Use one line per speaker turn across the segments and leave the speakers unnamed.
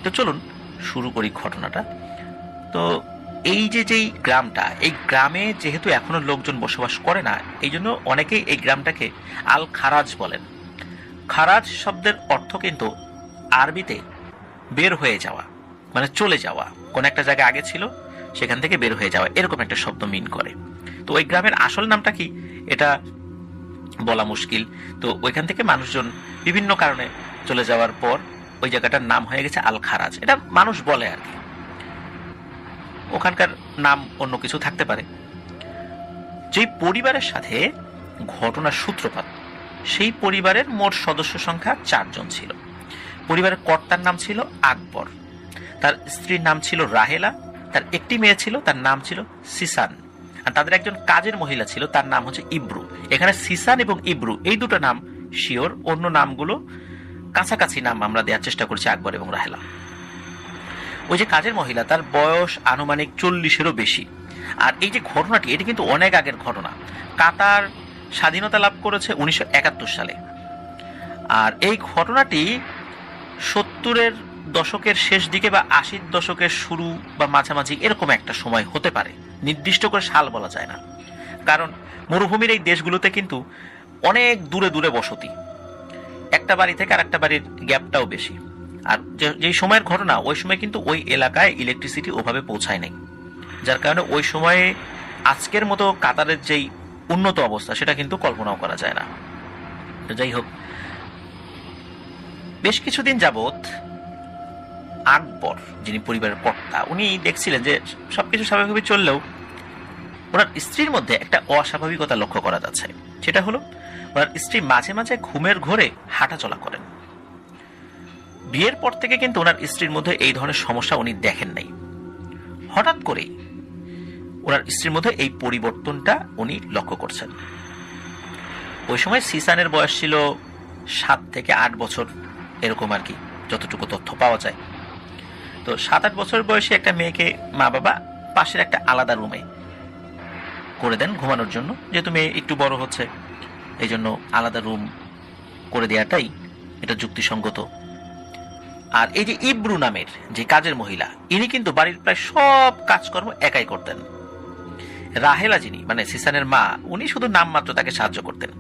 তো চলুন শুরু করি ঘটনাটা। তো এই যেই গ্রামটা, এই গ্রামে যেহেতু এখনো লোকজন বসবাস করে না, এই জন্য অনেকেই এই গ্রামটাকে আল খারাজ বলেন। খারাজ শব্দের অর্থ কিন্তু আরবিতে বের হয়ে যাওয়া, মানে চলে যাওয়া, কোন একটা জায়গায় আগে ছিল সেখান থেকে বের হয়ে যাওয়া, এরকম একটা শব্দ মিন করে। তো ওই গ্রামের আসল নামটা কি এটা বলা মুশকিল। তো ওইখান থেকে মানুষজন বিভিন্ন কারণে চলে যাওয়ার পর ওই জায়গাটার নাম হয়ে গেছে আল খারাজ। এটা মানুষ বলে আর কি, ওখানকার নাম অন্য কিছু থাকতে পারে। যেই পরিবারের সাথে ঘটনার সূত্রপাত, সেই পরিবারের মোট সদস্য সংখ্যা 4 জন ছিল। পরিবারের কর্তার নাম ছিল আকবর, তার স্ত্রীর নাম ছিল রাহেলা, তার একটি মেয়ে ছিল, তার নাম ছিল সিসান, আর তাদের একজন কাজের মহিলা ছিল, তার নাম হচ্ছে ইব্রু। এখানে সিসান এবং ইব্রু এই দুটো নাম শিওর, অন্য নামগুলো কাছাকাছি নাম আমরা দেওয়ার চেষ্টা করছি আকবর এবং রাহেলা। ওই যে কাজের মহিলা, তার বয়স আনুমানিক 40-এরও বেশি। আর এই যে ঘটনাটি, এটি কিন্তু অনেক আগের ঘটনা। কাতার স্বাধীনতা লাভ করেছে 1971 সালে। আর এই ঘটনাটি 70-এর দশকের শেষ দিকে বা 80-র দশকের শুরু বা মাঝামাঝি এরকম একটা সময় হতে পারে, নির্দিষ্ট করে সাল বলা যায় না। কারণ মরুভূমির এই দেশগুলোতে কিন্তু অনেক দূরে দূরে বসতি, একটা বাড়ি থেকে আর একটা বাড়ির গ্যাপটাও বেশি। আর যেই সময়ের ঘটনা, ওই সময় কিন্তু ওই এলাকায় ইলেকট্রিসিটি ওভাবে পৌঁছায় নাই, যার কারণে ওই সময়ে আজকের মতো কাতারের যেই উন্নত অবস্থা সেটা কিন্তু কল্পনাও করা যায় না। তো যাই হোক, বেশ কিছুদিন যাবৎ আকবর, যিনি পরিবারের কর্তা, উনি দেখছিলেন যে সবকিছু স্বাভাবিকভাবে চললেও ওনার স্ত্রীর মধ্যে একটা অস্বাভাবিকতা লক্ষ্য করা যাচ্ছে। সেটা হলো, ওনার স্ত্রী মাঝে মাঝে ঘুমের ঘোরে হাঁটা চলা করেন। বিয়ের পর থেকে কিন্তু ওনার স্ত্রীর মধ্যে এই ধরনের সমস্যা উনি দেখেন নাই। হঠাৎ করেই ওনার স্ত্রীর মধ্যে এই পরিবর্তনটা উনি লক্ষ্য করছেন। ওই সময় সিসানের বয়স ছিল 7 থেকে 8 বছর, এরকম আর কি, যতটুকু তথ্য পাওয়া যায়। তো 7-8 বছর বয়সী একটা মেয়েকে মা বাবা পাশের একটা আলাদা রুমে করে দেন ঘুমানোর জন্য, যেহেতু মেয়ে একটু বড় হচ্ছে, এই জন্য আলাদা রুম করে দেওয়াটাই এটা যুক্তিসঙ্গত। আর এই যে ইব্রু নামের যে কাজের মহিলা, ইনি কিন্তু বাড়ির প্রায় সব কাজকর্ম একাই করতেন। রাহেলা, যিনি মানে সিসানের মা, উনি শুধু নামমাত্র তাকে সাহায্য করতেন,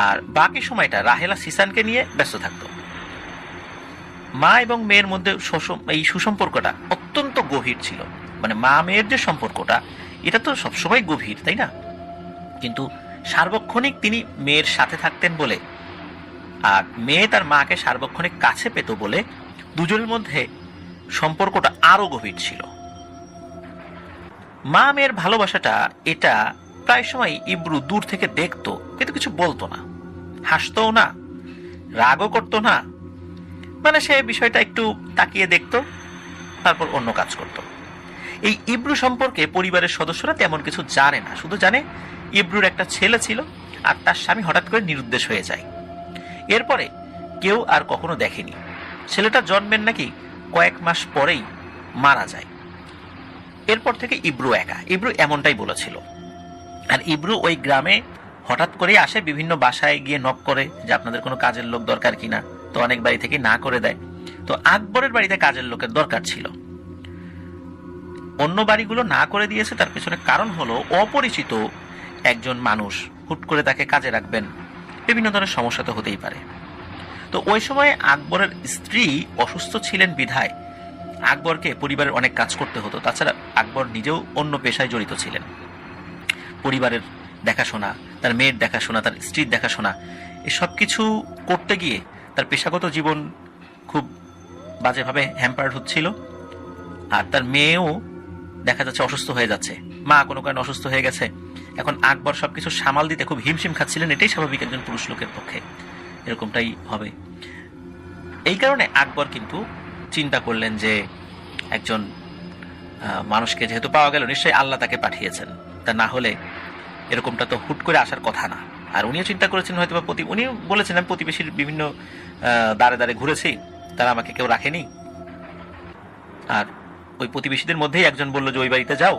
আর বাকি সময়টা রাহেলা সিসানকে নিয়ে ব্যস্ত থাকত। মা এবং মেয়ের মধ্যে এই সুসম্পর্কটা অত্যন্ত গভীর ছিল। মানে মা মেয়ের যে সম্পর্কটা, এটা তো সবসময় গভীর, তাই না? কিন্তু সার্বক্ষণিক তিনি মেয়ের সাথে থাকতেন বলে, আর মেয়ে তার মাকে সার্বক্ষণিক কাছে পেত বলে, দুজনের মধ্যে সম্পর্কটা আরো গভীর ছিল। মা মেয়ের ভালোবাসাটা, এটা প্রায় সময় ইব্রু দূর থেকে দেখতো, কিন্তু কিছু বলতো না, হাসতও না, রাগও করতো না। মানে সে বিষয়টা একটু তাকিয়ে দেখতো, তারপর অন্য কাজ করত। এই ইব্রু সম্পর্কে পরিবারের সদস্যরা তেমন কিছু জানে না, শুধু জানে ইব্রুর একটা ছেলে ছিল আর তার স্বামী হঠাৎ করে নিরুদ্দেশ হয়ে যায়। এরপরে কেউ আর কখনো দেখেনি। ছেলেটা জন্মের নাকি কয়েক মাস পরেই মারা যায়। এরপর থেকে ইব্রু একা, ইব্রু এমনটাই বলেছিল। আর ইব্রু ওই গ্রামে হঠাৎ করে আসে, বিভিন্ন বাসায় গিয়ে নক করে যে আপনাদের কোনো কাজের লোক দরকার কিনা। তো অনেক বাড়ি থেকে না করে দেয়। তো আকবরের বাড়িতে কাজের লোকের দরকার ছিল, অন্য বাড়িগুলো না করে দিয়েছে। তার পেছনে কারণ হলো, অপরিচিত একজন মানুষ হুট করে তাকে কাজে রাখবেন, বিভিন্ন ধরনের সমস্যা তো হতেই পারে। তো ওই সময় আকবরের স্ত্রী অসুস্থ ছিলেন বিধায় আকবরকে পরিবারের অনেক কাজ করতে হতো। তাছাড়া আকবর নিজেও অন্য পেশায় জড়িত ছিলেন। পরিবারের দেখাশোনা, তার মেয়ের দেখাশোনা, তার স্ত্রীর দেখাশোনা, এসব কিছু করতে গিয়ে তার পেশাগত জীবন খুব বাজেভাবে হ্যাম্পার্ড হচ্ছিল। আর তার মেয়েও দেখা যাচ্ছে অসুস্থ হয়ে যাচ্ছে, মা কোনো কারণে অসুস্থ হয়ে গেছে। এখন আকবর সবকিছু সামাল দিতে খুব হিমশিম খাচ্ছিলেন। এটাই স্বাভাবিক একজন পুরুষ লোকের পক্ষে, এরকমটাই হবে। এই কারণে আকবর কিন্তু চিন্তা করলেন যে একজন মানুষকে যেহেতু পাওয়া গেল, নিশ্চয়ই আল্লাহ তাকে পাঠিয়েছেন, তা না হলে এরকমটা তো হুট করে আসার কথা না। আর উনিও চিন্তা করেছেন হয়তো বা উনি বলেছেন, আমি প্রতিবেশীর বিভিন্ন দ্বারে দ্বারে ঘুরেছি, তারা আমাকে কেউ রাখেনি। আর ওই প্রতিবেশীদের মধ্যেই একজন বললো যে ওই বাড়িতে যাও,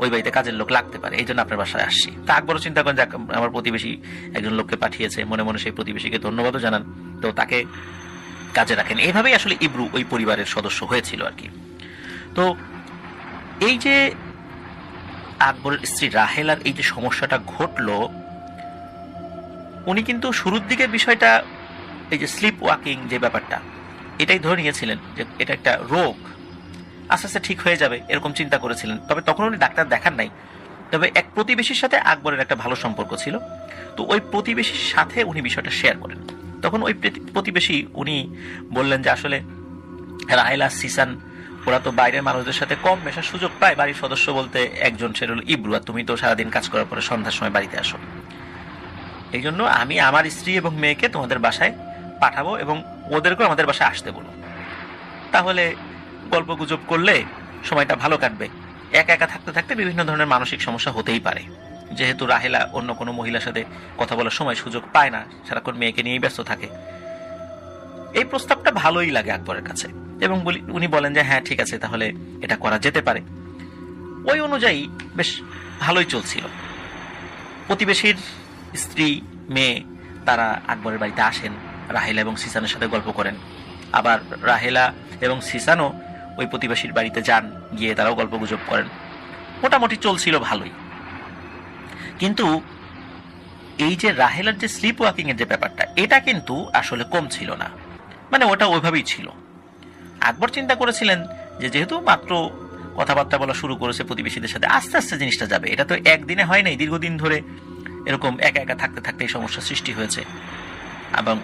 ওই বাড়িতে কাজের লোক লাগতে পারে, এই জন্য আপনার বাসায় আসছি। তা আকবরও চিন্তা করেন যে আমার প্রতিবেশী একজন লোককে পাঠিয়েছে, মনে মনে সেই প্রতিবেশীকে ধন্যবাদও জানান। তো তাকে কাজে রাখেন। এইভাবেই আসলে ইব্রু ওই পরিবারের সদস্য হয়েছিল আর কি। তো এই যে আকবরের স্ত্রী রাহেলার এই যে সমস্যাটা ঘটলো, উনি কিন্তু শুরুর দিকে বিষয়টা এই যে স্লিপ ওয়াকিং যে ব্যাপারটা, এটাই ধরে নিয়েছিলেন যে এটা একটা রোগ, আস্তে আস্তে ঠিক হয়ে যাবে এরকম চিন্তা করেছিলেন। তবে তখন উনি ডাক্তার দেখান নাই। তবে এক প্রতিবেশীর সাথে আকবরের একটা ভালো সম্পর্ক ছিল। তো ওই প্রতিবেশীর সাথে উনি বিষয়টা শেয়ার করেন। তখন ওই প্রতিবেশী উনি বললেন যে আসলে রাহেলা, সিসান ওরা তো বাইরের মানুষদের সাথে কম মেশার সুযোগ পায়। বাড়ির সদস্য বলতে একজন, সেটা হলো ইব্রু, আর তুমি তো সারাদিন কাজ করার পরে সন্ধ্যার সময় বাড়িতে আসো। এই জন্য আমি আমার স্ত্রী এবং মেয়েকে তোমাদের বাসায় পাঠাবো এবং ওদেরকেও আমাদের বাসায় আসতে বলো। তাহলে গল্প গুজব করলে সময়টা ভালো কাটবে। একা একা থাকতে থাকতে বিভিন্ন ধরনের মানসিক সমস্যা হতেই পারে, যেহেতু রাহেলা অন্য কোনো মহিলার সাথে কথা বলার সময় সুযোগ পায় না, সারাক্ষণ মেয়েকে নিয়েই ব্যস্ত থাকে। এই প্রস্তাবটা ভালোই লাগে আকবরের কাছে এবং উনি বলেন যে হ্যাঁ ঠিক আছে, তাহলে এটা করা যেতে পারে। ওই অনুযায়ী বেশ ভালোই চলছিল। প্রতিবেশীর স্ত্রী, মেয়ে তারা আকবরের বাড়িতে আসেন, রাহেলা এবং সিসানের সাথে গল্প করেন। আবার রাহেলা এবং সিসানও ওই প্রতিবেশীর বাড়িতে যান, গিয়ে তারাও গল্প গুজব করেন। মোটামুটি চলছিল ভালোই। কিন্তু এই যে রাহেলার যে স্লিপ ওয়াকিং এর যে ব্যাপারটা, এটা কিন্তু আসলে কম ছিল না, মানে ওটা ওইভাবেই ছিল। আকবর চিন্তা করেছিলেন যে যেহেতু মাত্র কথাবার্তা বলা শুরু করেছে প্রতিবেশীদের সাথে, আস্তে আস্তে জিনিসটা যাবে। এটা তো একদিনে হয় নাই, দীর্ঘদিন ধরে এরকম একা একা থাকতে থাকতে এই সমস্যার সৃষ্টি হয়েছে এবং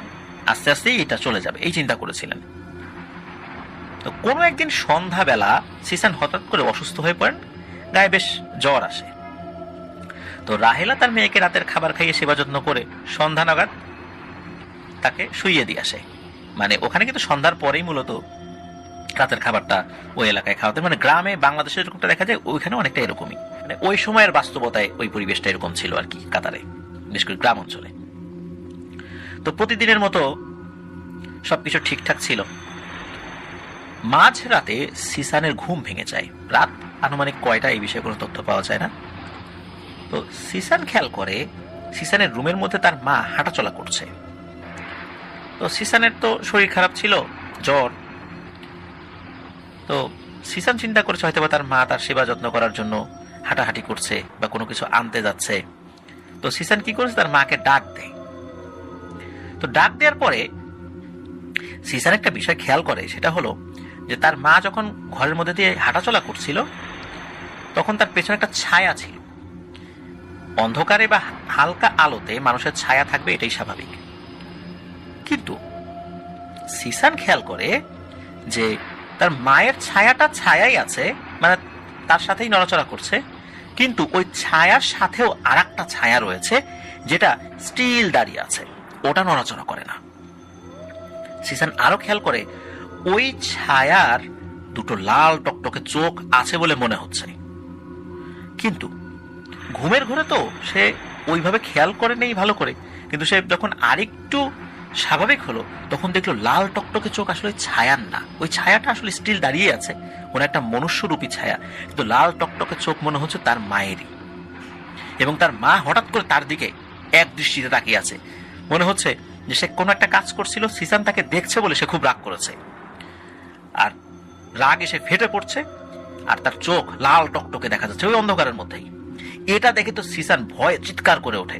আস্তে আস্তেই এটা চলে যাবে, এই চিন্তা করেছিলেন। তো কোনো একদিন সন্ধ্যাবেলা সিসান হঠাৎ করে অসুস্থ হয়ে পড়েন, গায়ে বেশ জ্বর আসে। তো রাহেলা তার মেয়েকে রাতের খাবার খাইয়ে সেবা যত্ন করে সন্ধ্যা নাগাদ তাকে শুইয়ে দিয়ে আসে। মানে ওখানে কিন্তু সন্ধ্যার পরেই মূলত রাতের খাবারটা ওই এলাকায় খাওয়াতে, মানে গ্রামে বাংলাদেশে এরকমটা দেখা যায়, ওইখানে অনেকটা এরকমই, মানে ওই সময়ের বাস্তবতায় ওই পরিবেশটা এরকম ছিল আর কি কাতারে, বিশেষ করে গ্রাম অঞ্চলে। তো প্রতিদিনের মতো সবকিছু ঠিকঠাক ছিল। মাঝ রাতে সিসানের ঘুম ভেঙে যায়। রাত আনুমানিক কয়টা এই বিষয়ে কোনো তথ্য পাওয়া যায় না। তো সিসান খেয়াল করে সিসানের রুমের মধ্যে তার মা হাঁটাচলা করছে। তো সিসানের তো শরীর খারাপ ছিল, জ্বর। তো সিসান চিন্তা করছে হয়তো তার মা তার সেবা যত্ন করার জন্য হাঁটাহাঁটি করছে বা কোনো কিছু আনতে যাচ্ছে। তো সিসান কি করেছে, তার মাকে ডাক দেয়। তো ডাক দেওয়ার পরে সিসান একটা বিষয় খেয়াল করে, সেটা হলো যে তার মা যখন ঘরের মধ্যে দিয়ে হাঁটাচলা করছিল তখন তার পেছনে একটা ছায়া ছিল। অন্ধকারে বা হালকা আলোতে মানুষের ছায়া থাকবে, এটাই স্বাভাবিক। কিন্তু সিসান খেয়াল করে যে তার মায়ের ছায়াটা ছায়াই আছে, মানে তার সাথেই নড়াচড়া করছে, কিন্তু ওই ছায়ার সাথেও আর একটা ছায়া রয়েছে যেটা স্টিল দাঁড়িয়ে আছে, ওটা নড়াচড়া করে না। সিসান আরো খেয়াল করে ওই ছায়ার দুটো লাল টকটকে চোখ আছে বলে মনে হচ্ছে, কিন্তু ঘুমের ঘরে তো সে ওইভাবে খেয়াল করে নেই ভালো করে। কিন্তু সে যখন আরেকটু স্বাভাবিক হলো তখন দেখলো লাল টকটকে চোখ আসলে ছায়ার না, ওই ছায়াটা আসলে স্টিল দাঁড়িয়ে আছে, কোনো একটা মনুষ্যরূপী ছায়া, কিন্তু লাল টকটকে চোখ মনে হচ্ছে তার মায়েরই। এবং তার মা হঠাৎ করে তার দিকে এক দৃষ্টিতে তাকিয়ে আছে, মনে হচ্ছে যে সে কোনো একটা কাজ করছিল, সিসান তাকে দেখছে বলে সে খুব রাগ করেছে, আর রাগ এসে ফেটে পড়ছে, আর তার চোখ লাল টকটকে দেখা যাচ্ছে ওই অন্ধকারের মধ্যেই। এটা দেখে তো সিসান ভয়ে চিৎকার করে ওঠে।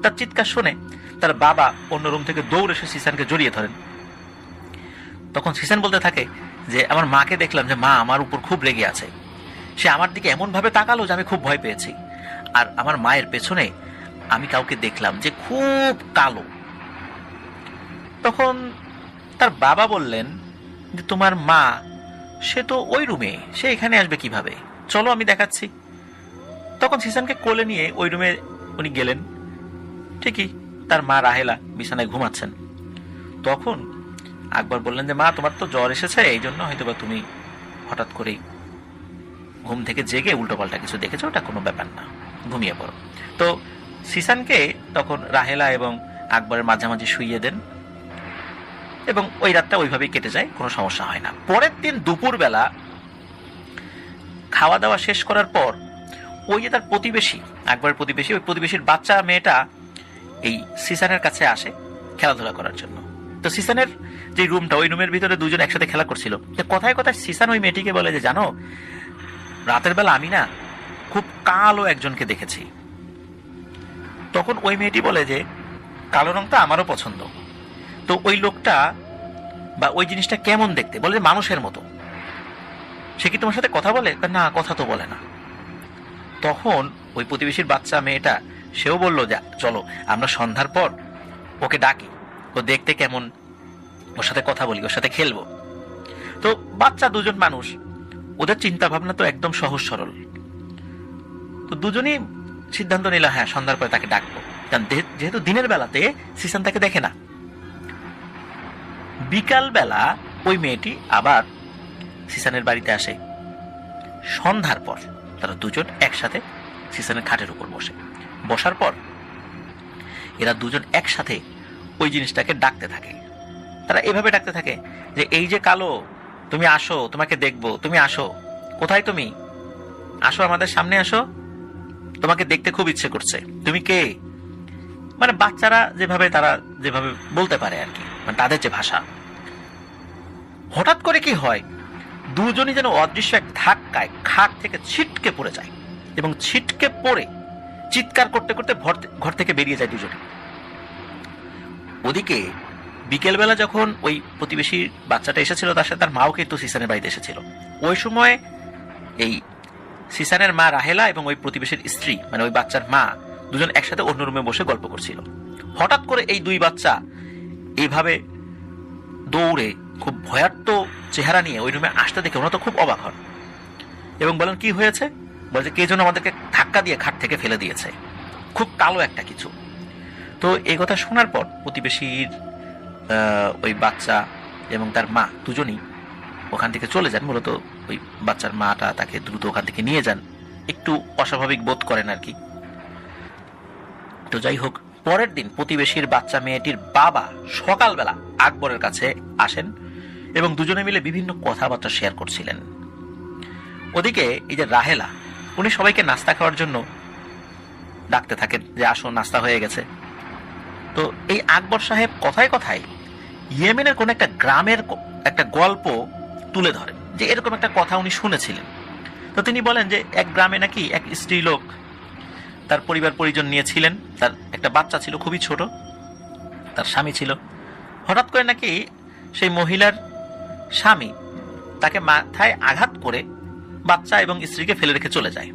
তার চিৎকার শুনে তার বাবা অন্য রুম থেকে দৌড়ে এসে সিসানকে জড়িয়ে ধরেন। তখন সিসান বলতে থাকে যে আমার মাকে দেখলাম যে মা আমার উপর খুব রেগে আছে, সে আমার দিকে এমন ভাবে তাকালো যে আমি খুব ভয় পেয়েছি, আর আমার মায়ের পেছনে আমি কাউকে দেখলাম যে খুব কালো। তখন তার বাবা বললেন যে তোমার মা, সে তো ওই রুমে, সে এখানে আসবে কিভাবে, চলো আমি দেখাচ্ছি। তখন সিসানকে কোলে নিয়ে ওই রুমে উনি গেলেন। ঠিকই তার মা রাহেলা বিছানায় ঘুমাচ্ছেন। তখন আকবর বললেন যে মা, তোমার তো জ্বর এসেছে, এই জন্য হয়তো বা তুমি হঠাৎ করেই ঘুম থেকে জেগে উল্টোপাল্টা কিছু দেখেছো, ওটা কোনো ব্যাপার না, ঘুমিয়ে পড়ো। তো সিসানকে তখন রাহেলা এবং আকবরের মাঝামাঝি শুইয়ে দেন এবং ওই রাতটা ওইভাবেই কেটে যায়, কোনো সমস্যা হয় না। পরের দিন দুপুরবেলা খাওয়া দাওয়া শেষ করার পর ওই যে তার প্রতিবেশী, আকবরের প্রতিবেশী, ওই প্রতিবেশীর বাচ্চা মেয়েটা এই সিসানের কাছে আসে খেলাধুলা করার জন্য। তো সিসানের যে রুমটা, ওই রুমের ভিতরে দুজন একসাথে খেলা করছিল। তো কথায় কথায় সিসান ওই মেয়েটিকে বলে যে, জানো, রাতের বেলা আমি না খুব কালো একজনকে দেখেছি। তখন ওই মেয়েটি বলে যে, কালো রংটা আমারও পছন্দ। তো ওই লোকটা বা ওই জিনিসটা কেমন দেখতে? বলে মানুষের মতো। সে কি তোমার সাথে কথা বলে? না, কথা তো বলে না। তখন ওই প্রতিবেশীর বাচ্চা মেয়েটা সেও বলল যে, চলো আমরা সন্ধ্যার পর ওকে ডাকি, ও দেখতে কেমন, ওর সাথে কথা বলি, ওর সাথে খেলবো। তো বাচ্চা দুজন মানুষ, ওদের চিন্তা ভাবনা তো একদম সহজ সরল। তো দুজনই সিদ্ধান্ত নিল, হ্যাঁ সন্ধ্যার পরে তাকে ডাকবো, কারণ যেহেতু দিনের বেলাতে সিসান তাকে দেখে না। বিকাল বেলা ওই মেয়েটি আবার সিসানের বাড়িতে আসে। সন্ধ্যার পর তারা দুজন একসাথে সিসানের খাটের উপর বসার পর এরা দুজন একসাথে ওই জিনিসটাকে ডাকতে থাকে। তারা এভাবে ডাকতে থাকে যে, এই যে কালো, তুমি আসো, তোমাকে দেখবো, তুমি আসো, কোথায় তুমি, আসো আমাদের সামনে আসো, তোমাকে দেখতে খুব ইচ্ছে করছে, তুমি কে? মানে বাচ্চারা তারা যেভাবে বলতে পারে আর কি, মানে তাদের যে ভাষা। হঠাৎ করে কি হয়, দুজনই যেন অদৃশ্য এক ধাক্কায় খাট থেকে ছিটকে পড়ে যায় এবং ছিটকে পড়ে চিৎকার করতে করতে ঘর থেকে বেরিয়ে যায় দুজনে। ওদিকে বিকেলবেলা যখন ওই প্রতিবেশীর বাচ্চাটা এসেছিল, তার সাথে তার মাও কিন্তু সিসানের বাড়িতে এসেছিল। ওই সময় এই সিসানের মা রাহেলা এবং ওই প্রতিবেশীর স্ত্রী, মানে ওই বাচ্চার মা, দুজন একসাথে অন্য রুমে বসে গল্প করছিল। হঠাৎ করে এই দুই বাচ্চা এইভাবে দৌড়ে খুব ভয়ার্ত চেহারা নিয়ে ওই রুমে আসতে দেখে ওরা তো খুব অবাক হন এবং বলেন, কি হয়েছে? বলছে, কে যেন আমাদেরকে ধাক্কা দিয়ে খাট থেকে ফেলে দিয়েছে, খুব কালো একটা কিছু। তো এই কথা শোনার পর প্রতিবেশীর ওই বাচ্চা এবং তার মা দুজনই ওখান থেকে চলে যান। মূলত ওই বাচ্চার মাটা তাকে দ্রুত ওখান থেকে নিয়ে যান, একটু অস্বাভাবিক বোধ করেন আর কি। তো যাই হোক, পরের দিন প্রতিবেশীর বাচ্চা মেয়েটির বাবা সকালবেলা আকবরের কাছে আসেন এবং দুজনে মিলে বিভিন্ন কথাবার্তা শেয়ার করছিলেন। ওদিকে এই যে রাহেলা, উনি সবাইকে নাস্তা খাওয়ার জন্য ডাকতে থাকেন যে, আসো নাস্তা হয়ে গেছে। তো এই আকবর সাহেব কথায় কথায় ইয়েমেনের কোন একটা গ্রামের একটা গল্প তুলে ধরেন, যে এরকম একটা কথা উনি শুনেছিলেন। তো তিনি বলেন যে, এক গ্রামে নাকি এক স্ত্রী লোক তার পরিবার পরিজন নিয়েছিলেন, তার একটা বাচ্চা ছিল খুবই ছোট, তার স্বামী ছিল। হঠাৎ করে নাকি সেই মহিলার স্বামী তাকে মাথায় আঘাত করে বাচ্চা এবং স্ত্রীকে ফেলে রেখে চলে যায়।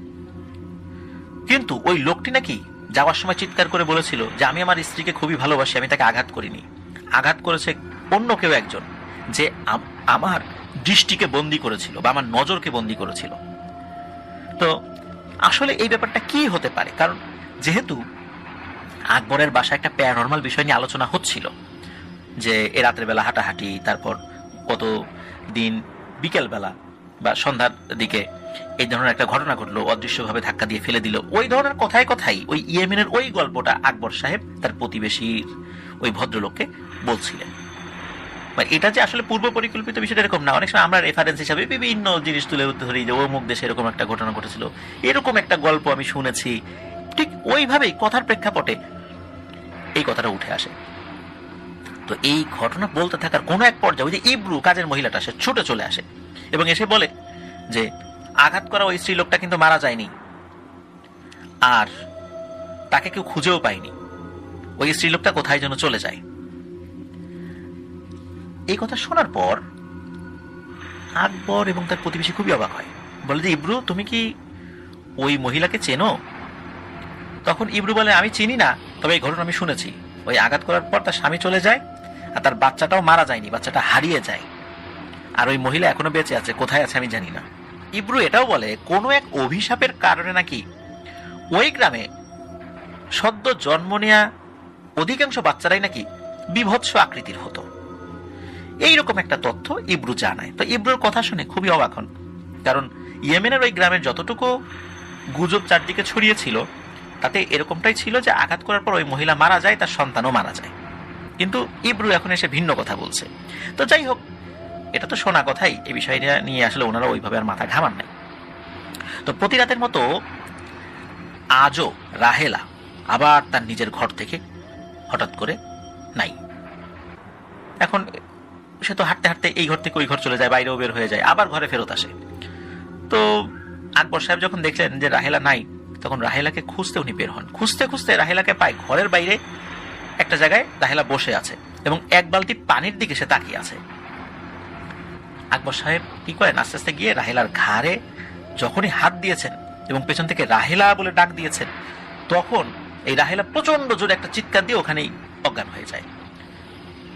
কিন্তু ওই লোকটি নাকি যাওয়ার সময় চিৎকার করে বলেছিল যে, আমি আমার স্ত্রীকে খুবই ভালোবাসি, আমি তাকে আঘাত করিনি, আঘাত করেছে অন্য কেউ একজন, যে আমার দৃষ্টিকে বন্দী করেছিল বা আমার নজরকে বন্দী করেছিল। তো আসলে এই ব্যাপারটা কি হতে পারে? কারণ যেহেতু আকবরের বাসায় একটা প্যারানরমাল বিষয় নিয়ে আলোচনা হচ্ছিল, যে এ রাতের বেলা হাঁটাহাঁটি, তারপর কত দিন বিকেলবেলা বা সন্ধ্যার দিকে এই ধরনের একটা ঘটনা ঘটলো, অদৃশ্যভাবে ধাক্কা দিয়ে ফেলে দিল, ওই ধরনের কথায় কথাই ওই ইয়েমেনের ওই গল্পটা আকবর সাহেব তার প্রতিবেশীর ওই ভদ্রলোককে বলছিলেন। এটা যে আসলে পূর্ব পরিকল্পিত বিষয়টা এরকম না। অনেক সময় আমরা রেফারেন্স হিসাবে বিভিন্ন জিনিস তুলে ধরি, যে অমুক দেশে এরকম একটা ঘটনা ঘটেছিল, এরকম একটা গল্প আমি শুনেছি, ঠিক ওইভাবেই কথার প্রেক্ষাপটে এই কথাটা উঠে আসে। তো এই ঘটনা বলতে থাকার কোনো এক পর্যায়ে ওই যে ইব্রু কাজের মহিলাটা সে ছুটে চলে আসে এবং এসে বলে যে, আঘাত করা ওই স্ত্রী লোকটা কিন্তু মারা যায়নি, আর তাকে কেউ খুঁজেও পায়নি, ওই স্ত্রী লোকটা কোথায় যেন চলে যায়। এই কথা শোনার পর আকবর এবং তার প্রতিবেশী খুবই অবাক হয়, বলে যে, ইব্রু তুমি কি ওই মহিলাকে চেনো? তখন ইব্রু বলে, আমি চিনি না, তবে এই ঘটনা আমি শুনেছি। ওই আঘাত করার পর তার স্বামী চলে যায়, আর তার বাচ্চাটাও মারা যায়নি, বাচ্চাটা হারিয়ে যায়, আর ওই মহিলা এখনো বেঁচে আছে, কোথায় আছে আমি জানি না। ইব্রু এটাও বলে, কোনো এক অভিশাপের কারণে নাকি ওই গ্রামে সদ্য জন্ম নেয়া অধিকাংশ বাচ্চারাই নাকি বিভৎস আকৃতির হতো। এইরকম একটা তথ্য ইব্রু জানায়। তো ইব্রুর কথা শুনে খুবই অবাক হন, কারণ ইয়েমেনের ওই গ্রামের যতটুকু গুজব চারদিকে ছড়িয়েছিল তাতে এরকমটাই ছিল যে আঘাত করার পর ওই মহিলা মারা যায়, তার সন্তানও মারা যায়। কিন্তু ইব্রু এখন এসে ভিন্ন কথা বলছে। তো যাই হোক, এটা তো শোনা কথাই, এই বিষয়টা নিয়ে আসলে ওনারা ওইভাবে আর মাথা ঘামান নাই। তো প্রতি রাতের মতো আজও রাহেলা আবার তার নিজের ঘর থেকে হঠাৎ করে নাই। এখন সে তো হাঁটতে হাঁটতে এই ঘর থেকে ওই ঘর চলে যায়, বাইরেও বের হয়ে যায়, আবার ঘরে ফেরত আসে। তো আকবর সাহেব যখন দেখলেন যে রাহেলা নাই, তখন রাহেলাকে খুঁজতে উনি বের হন। খুঁজতে খুঁজতে রাহেলাকে পায় ঘরের বাইরে একটা জায়গায় রাহেলা বসে আছে এবং এক বালতি পানির দিকে সে তাকিয়ে আছে। আকবর সাহেব কি করেন, আস্তে আস্তে গিয়ে রাহেলার ঘাড়ে যখনই হাত দিয়েছেন এবং পেছন থেকে রাহেলা বলে ডাক দিয়েছেন, তখন এই রাহেলা প্রচন্ড জোরে একটা চিৎকার দিয়ে ওখানেই অজ্ঞান হয়ে যায়।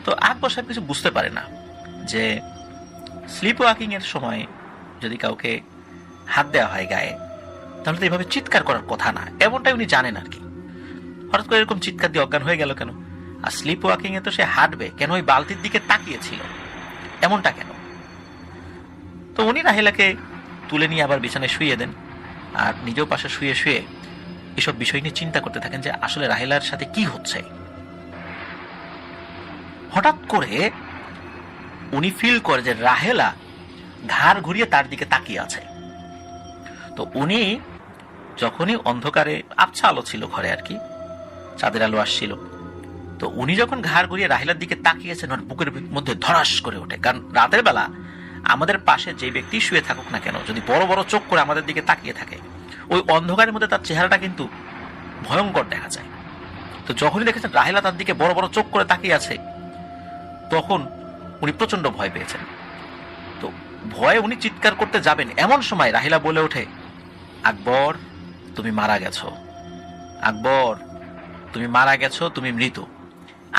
তো আকবর সাহেব কিছু বুঝতে পারে না যে স্লিপ ওয়াকিং এর সময় যদি কাউকে হাত দেওয়া হয় গায়ে, তাহলে তো এইভাবে চিৎকার করার কথা না, এমনটাই উনি জানেন আর কি। হঠাৎ করে এরকম চিৎকার দিয়ে অজ্ঞান হয়ে গেল কেন? আর স্লিপ ওয়াকিং এ তো সে হাঁটবে কেন, ওই বালতির দিকে তাকিয়েছিল, এমনটা কেন? তো উনি রাহেলাকে তুলে নিয়ে আবার বিছানায় শুইয়ে দেন, আর নিজেও পাশে শুয়ে শুয়ে এসব বিষয় নিয়ে চিন্তা করতে থাকেন যে আসলে রাহেলার সাথে কি হচ্ছে। হঠাৎ করে উনি ফিল করে যে রাহেলা ঘাড় ঘুরিয়ে তার দিকে তাকিয়ে আছে। তো উনি যখনই অন্ধকারে, আবছা আলো ছিল ঘরে আর কি, চাঁদের আলো আসছিল, তো উনি যখন ঘাড় ঘুরিয়ে রাহেলার দিকে তাকিয়েছেন, ওর বুকের মধ্যে ধরাস করে ওঠে। কারণ রাতের বেলা আমাদের পাশে যে ব্যক্তি শুয়ে থাকুক না কেন, যদি বড় বড় চোখ করে আমাদের দিকে তাকিয়ে থাকে, ওই অন্ধকারের মধ্যে তার চেহারাটা কিন্তু ভয়ঙ্কর দেখা যায়। তো যখনই দেখেছেন রাহেলা তার দিকে বড় বড় চোখ করে তাকিয়ে আছে, তখন উনি প্রচন্ড ভয় পেয়েছেন। তো ভয়ে উনি চিৎকার করতে যাবেন, এমন সময় রাহেলা বলে ওঠে, আকবর তুমি মারা গেছো, আকবর তুমি মারা গেছো, তুমি মৃত।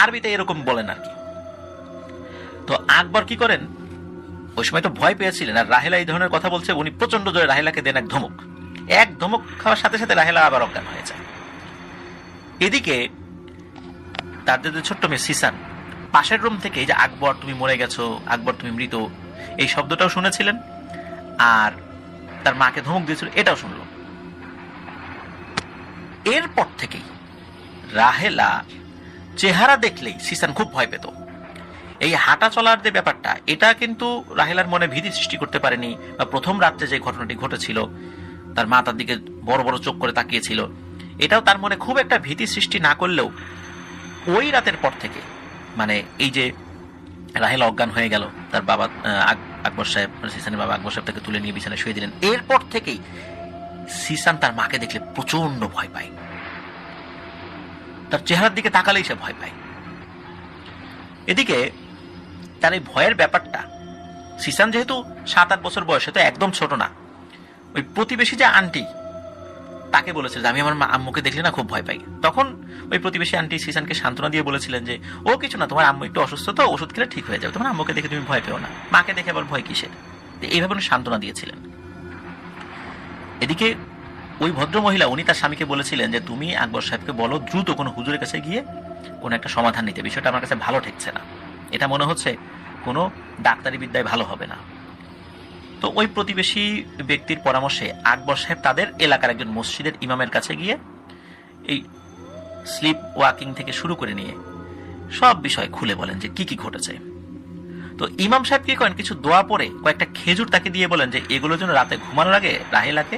আরবিতে এরকম বলেন আর কি। তো আকবর কি করেন, ওই সময় তো ভয় পেয়েছিলেন, আর রাহেলা এই ধরনের কথা বলছে, উনি প্রচন্ড জোরে রাহেলাকে দেন এক ধমক। এক ধমক খাওয়ার সাথে সাথে রাহেলা আবার অজ্ঞান হয়ে যায়। এদিকে তার যে ছোট্ট মেয়ে সিসান পাশের রুম থেকে এই যে আকবর তুমি মরে গেছো, আকবর তুমি মৃত, এই শব্দটাও শুনেছিলেন, আর তার মাকে ধমক দিয়েছিল এটাও শুনল। এরপর থেকেই রাহেলা চেহারা দেখলেই সিসান খুব ভয় পেত। এই হাঁটা চলার যে ব্যাপারটা, এটা কিন্তু রাহেলার মনে ভীতি সৃষ্টি করতে পারেনি। বা প্রথম রাত্রে যে ঘটনাটি ঘটেছিল, তার মা তার দিকে বড় বড় চোখ করে তাকিয়েছিল, এটাও তার মনে খুব একটা ভীতি সৃষ্টি না করলেও ওই রাতের পর থেকে, মানে এই যে রাহেলা অজ্ঞান হয়ে গেল, তার বাবা আকবর সাহেব, সিসানের বাবা আকবর সাহেব তাকে তুলে নিয়ে বিছানায় শুয়ে দিলেন, এরপর থেকেই সিসান তার মাকে দেখলে প্রচন্ড ভয় পায়। তার চেহারার দিকে তাকালেই সে ভয় পায়। এদিকে তার এই ভয়ের ব্যাপারটা, সিসান যেহেতু 7-8 বছর বয়সে, তো একদম ছোট না, ওই প্রতিবেশী যে আন্টি তাকে বলেছে যে আমি আমার আম্মুকে দেখলে না খুব ভয় পাই। তখন ওই প্রতিবেশী আন্টি সিসানকে সান্ত্বনা দিয়ে বলেছিলেন যে ও কিছু না, তোমার আম্মু একটু অসুস্থ, তো ওষুধ খেলে ঠিক হয়ে যাবে, তোমার আম্মুকে দেখে তুমি ভয় পেও না, মাকে দেখে আবার ভয় কিসের, এইভাবে উনি সান্ত্বনা দিয়েছিলেন। এদিকে ওই ভদ্র মহিলা, উনি তার স্বামীকে বলেছিলেন যে তুমি আকবর সাহেবকে বলো দ্রুত কোনো হুজুরের কাছে গিয়ে কোনো একটা সমাধান নিতে, বিষয়টা আমার কাছে ভালো ঠেকছে না, এটা মনে হচ্ছে কোনো ডাক্তারি বিদ্যায় ভালো হবে না। তো ওই প্রতিবেশী ব্যক্তির পরামর্শে আকবর সাহেব তাদের এলাকার একজন মসজিদের ইমামের কাছে গিয়ে এই স্লিপ ওয়াকিং থেকে শুরু করে নিয়ে সব বিষয় খুলে বলেন যে কি কি ঘটেছে। তো ইমাম সাহেব কি করেন, কিছু দোয়া পড়ে কয়েকটা খেজুর তাকে দিয়ে বলেন যে এগুলোর জন্য রাতে ঘুমানোর আগে রাহেলাকে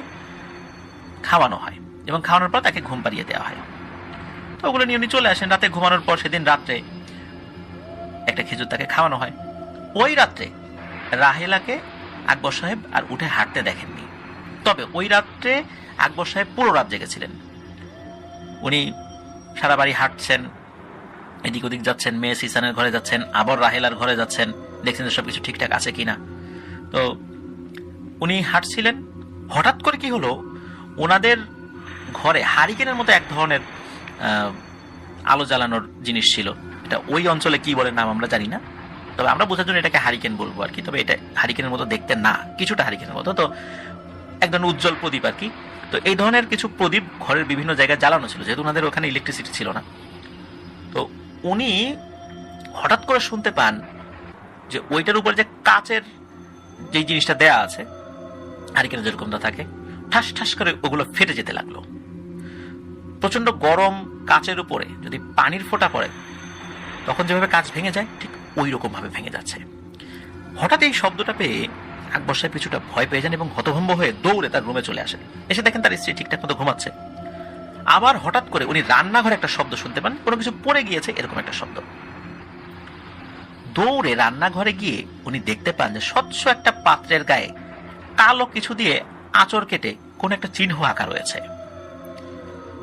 খাওয়ানো হয় এবং খাওয়ানোর পর তাকে ঘুম পাড়িয়ে দেওয়া হয়। তো ওগুলো নিয়ে উনি চলে আসেন। রাতে ঘুমানোর পর সেদিন রাত্রে একটা খেজুর তাকে খাওয়ানো হয়। ওই রাত্রে রাহেলাকে আকবর সাহেব আর উঠে হাঁটতে দেখেননি, তবে ওই রাত্রে আকবর সাহেব পুরো রাত জেগেছিলেন। উনি সারা বাড়ি হাঁটছেন, এদিক ওদিক যাচ্ছেন, মেয়ে সিসানের ঘরে যাচ্ছেন, আবার রাহেলার ঘরে যাচ্ছেন, দেখছেন যে সবকিছু ঠিকঠাক আছে কিনা। তো উনি হাঁটছিলেন, হঠাৎ করে কি হলো, ওনাদের ঘরে হারিকেনের মতো এক ধরনের আলো জ্বালানোর জিনিস ছিল। এটা ওই অঞ্চলে কি বলে নাম আমরা জানি না, তবে আমরা বোঝার জন্য এটাকে হারিকেন বলবো আর কি। তবে এটা হারিকেনের মতো দেখতে না, কিছুটা হারিকেনের মতো, তো এক ধরনের উজ্জ্বল প্রদীপ আর কি। তো এই ধরনের কিছু প্রদীপ ঘরের বিভিন্ন জায়গায় জ্বালানো ছিল, যেহেতু ওনাদের ওখানে ইলেকট্রিসিটি ছিল না। তো উনি হঠাৎ করে শুনতে পান যে ওইটার উপর যে কাচের যে জিনিসটা দেয়া আছে, হারিকেনে যেরকমটা থাকে, ঠাস ঠাস করে ওগুলো ফেটে যেতে লাগলো। প্রচন্ড গরম কাচের উপরে যদি পানির ফোঁটা পড়ে, তখন যেভাবে কাচ ভেঙে যায়, ঠিক ওই রকম ভাবে ভেঙে যাচ্ছে। হঠাৎ এই শব্দটা পেয়ে আকবর সাহেব কিছুটা ভয় পেয়ে যান এবং হতভম্ব হয়ে দৌড়ে তার রুমে চলে আসেন। এসে দেখেন তার স্ত্রী ঠিকঠাক মতো ঘুমাচ্ছে। আবার হঠাৎ করে উনি রান্নাঘরে একটা শব্দ শুনতে পান, কোনো কিছু পড়ে গিয়েছে এরকম একটা শব্দ। দৌড়ে রান্নাঘরে গিয়ে উনি দেখতে পান যে স্বচ্ছ একটা পাত্রের গায়ে কালো কিছু দিয়ে আঁচড় কেটে কোন একটা চিহ্ন আঁকা রয়েছে।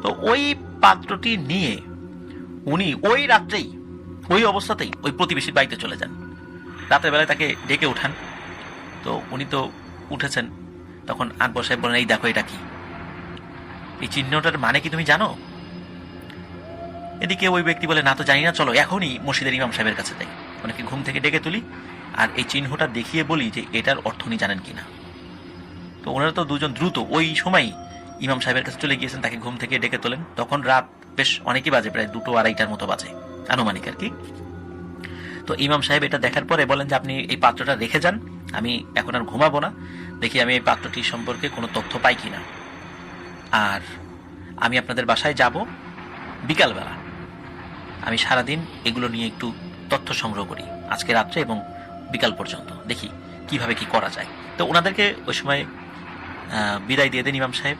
তো ওই পাত্রটি নিয়ে উনি ওই রাত্রেই ওই অবস্থাতেই ওই প্রতিবেশীর বাড়িতে চলে যান। রাতের বেলায় তাকে ডেকে উঠান। তো উনি তো উঠেছেন। তখন আকবর সাহেব বলেন, এই দেখো এটা কি, এই চিহ্নটার মানে কি তুমি জানো? এদিকে ওই ব্যক্তি বলে, না তো জানি না, চলো এখনই মসজিদের ইমাম সাহেবের কাছে যাই, ওনাকে ঘুম থেকে ডেকে তুলি আর এই চিহ্নটা দেখিয়ে বলি যে এটার অর্থ উনি জানেন কিনা। তো ওনারা তো দুজন দ্রুত ওই সময় ইমাম সাহেবের কাছে চলে গিয়েছেন, তাকে ঘুম থেকে ডেকে তোলেন। তখন রাত বেশ অনেকই বাজে, প্রায় 2-2:30টার মতো বাজে আনুমানিক আর কি। তো ইমাম সাহেব এটা দেখার পরে বলেন যে আপনি এই পাত্রটা রেখে যান, আমি এখন আর ঘুমাবো না, দেখি আমি এই পাত্রটি সম্পর্কে কোনো তথ্য পাই কিনা। আর আমি আপনাদের বাসায় যাব বিকালবেলা, আমি সারাদিন এগুলো নিয়ে একটু তথ্য সংগ্রহ করি আজকে রাত্রে এবং বিকাল পর্যন্ত, দেখি কিভাবে কি করা যায়। তো ওনাদেরকে ওই সময় বিদায় দিয়ে দেন ইমাম সাহেব।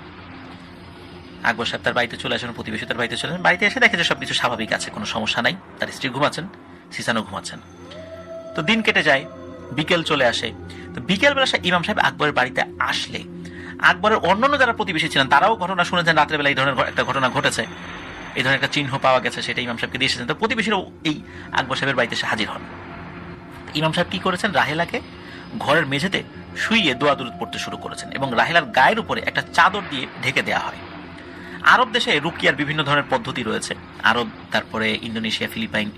আকবর সাহেব তার বাড়িতে চলে আসেন, প্রতিবেশী তার বাড়িতে চলে আসেন। বাড়িতে এসে দেখে যে সবকিছু স্বাভাবিক আছে, কোনো সমস্যা নাই, তার স্ত্রী ঘুমাচ্ছেন, সিসানও ঘুমাচ্ছেন। তো দিন কেটে যায়, বিকেল চলে আসে। তো বিকেলবেলা ইমাম সাহেব আকবরের বাড়িতে আসলে আকবরের অন্যান্য যারা প্রতিবেশী ছিলেন তারাও ঘটনা শুনেছেন, রাত্রের বেলা এই ধরনের একটা ঘটনা ঘটেছে, এই ধরনের একটা চিহ্ন পাওয়া গেছে, সেটা ইমাম সাহেবকে দিয়ে এসেছেন। তো প্রতিবেশীরাও এই আকবর সাহেবের বাড়িতে এসে হাজির হন। ইমাম সাহেব কি করেছেন, রাহেলাকে ঘরের মেঝেতে শুইয়ে দোয়া দুরূদ পড়তে শুরু করেছেন এবং রাহেলার গায়ের উপরে একটা চাদর দিয়ে ঢেকে দেওয়া হয়। আরব দেশে রুকিয়ার বিভিন্ন ধরনের পদ্ধতি রয়েছে, আরব, তারপরে ইন্দোনেশিয়া, ফিলিপাইন,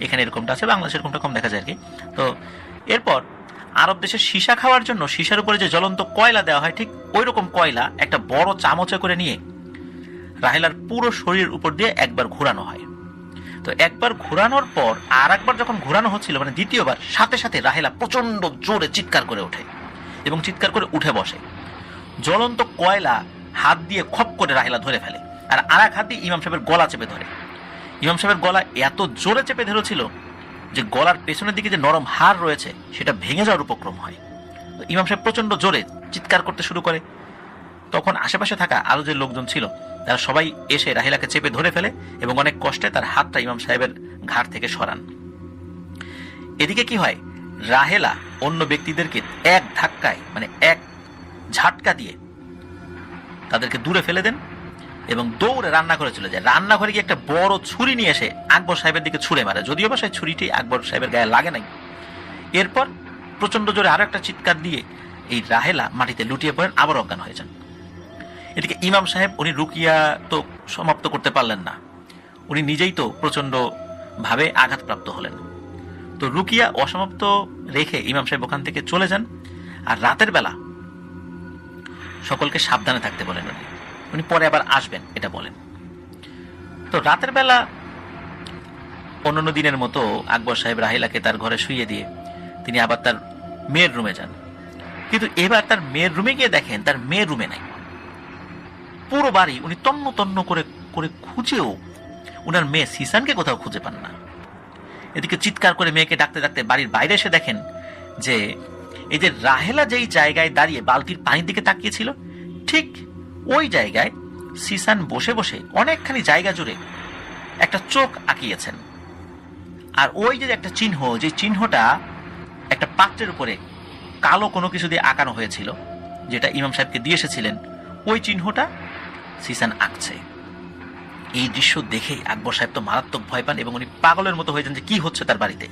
এখানে এরকমটা আছে, বাংলাদেশে এরকমটা কম দেখা যায় আর কি। তো এরপর আরব দেশে সীসা খাওয়ার জন্য সীসার উপরে যে জ্বলন্ত কয়লা দেওয়া হয়, ঠিক ওই রকম কয়লা একটা বড় চামচে করে নিয়ে রাহেলার পুরো শরীরের উপর দিয়ে একবার ঘোরানো হয়। তো একবার ঘোরানোর পর আর একবার যখন ঘোরানো হচ্ছিল, মানে দ্বিতীয়বার, সাথে সাথে রাহেলা প্রচন্ড জোরে চিৎকার করে ওঠে এবং চিৎকার করে উঠে বসে। জ্বলন্ত কয়লা হাত দিয়ে খপ করে রাহেলা ধরে ফেলে আর এক হাত দিয়ে ইমাম সাহেবের গলা চেপে ধরে। ইমাম সাহেবের গলা এত জোরে চেপে ধরেছিল যে গলার পেছনের দিকে যে নরম হাড় রয়েছে সেটা ভেঙে যাওয়ার উপক্রম হয়। ইমাম সাহেব প্রচন্ড জোরে চিৎকার করতে শুরু করে। তখন আশেপাশে থাকা আরো যে লোকজন ছিল তারা সবাই এসে রাহেলাকে চেপে ধরে ফেলে এবং অনেক কষ্টে তার হাতটা ইমাম সাহেবের ঘাড় থেকে সরান। এদিকে কি হয়, রাহেলা অন্য ব্যক্তিদেরকে এক ধাক্কায়, মানে এক ঝাটকা দিয়ে তাদেরকে দূরে ফেলে দেন এবং দৌড়ে রান্নাঘরে চলে যায়। রান্নাঘরে গিয়ে একটা বড় ছুরি নিয়ে এসে আকবর সাহেবের দিকে ছুঁড়ে মারে, যদিও বা সেই ছুরিটি আকবর সাহেবের গায়ে লাগে নাই। এরপর প্রচন্ড জোরে আরো একটা চিৎকার দিয়ে এই রাহেলা মাটিতে লুটিয়ে পড়েন, আবার অজ্ঞান হয়ে যান। এদিকে ইমাম সাহেব, উনি রুকিয়া তো সমাপ্ত করতে পারলেন না, উনি নিজেই তো প্রচন্ড ভাবে আঘাতপ্রাপ্ত হলেন। তো রুকিয়া অসমাপ্ত রেখে ইমাম সাহেব ওখান থেকে চলে যান আর রাতের বেলা সকলকে সাবধানে থাকতে বলেন। উনি পরে আবার আসবেন এটা বলেন। তো রাতের বেলা অন্যান্য দিনের মতো আকবর সাহেব রাহেলাকে তার ঘরে শুইয়ে দিয়ে তিনি আবার তার মেয়ের রুমে যান। কিন্তু এবার তার মেয়ের রুমে গিয়ে দেখেন তার মেয়ের রুমে নাই। পুরো বাড়ি উনি তন্ন তন্ন করে করে খুঁজেও উনার মেয়ে সিসানকে কোথাও খুঁজে পান না। এদিকে চিৎকার করে মেয়েকে ডাকতে ডাকতে বাড়ির বাইরে এসে দেখেন যে এই যে রাহেলা যেই জায়গায় দাঁড়িয়ে বালতির পানির দিকে তাকিয়েছিল, ঠিক ওই জায়গায় সিসান বসে বসে অনেকখানি জায়গা জুড়ে একটা চোখ আঁকিয়েছেন। আর ওই যে একটা চিহ্ন, যে চিহ্নটা একটা পাত্রের উপরে কালো কোনো কিছু দিয়ে আঁকানো হয়েছিল, যেটা ইমাম সাহেবকে দিয়ে এসেছিলেন, ওই চিহ্নটা সিসান আঁকছে। এই দৃশ্য দেখে আকবর সাহেব তো মারাত্মক ভয় পান এবং উনি পাগলের মতো হয়ে যান যে কি হচ্ছে তার বাড়িতে।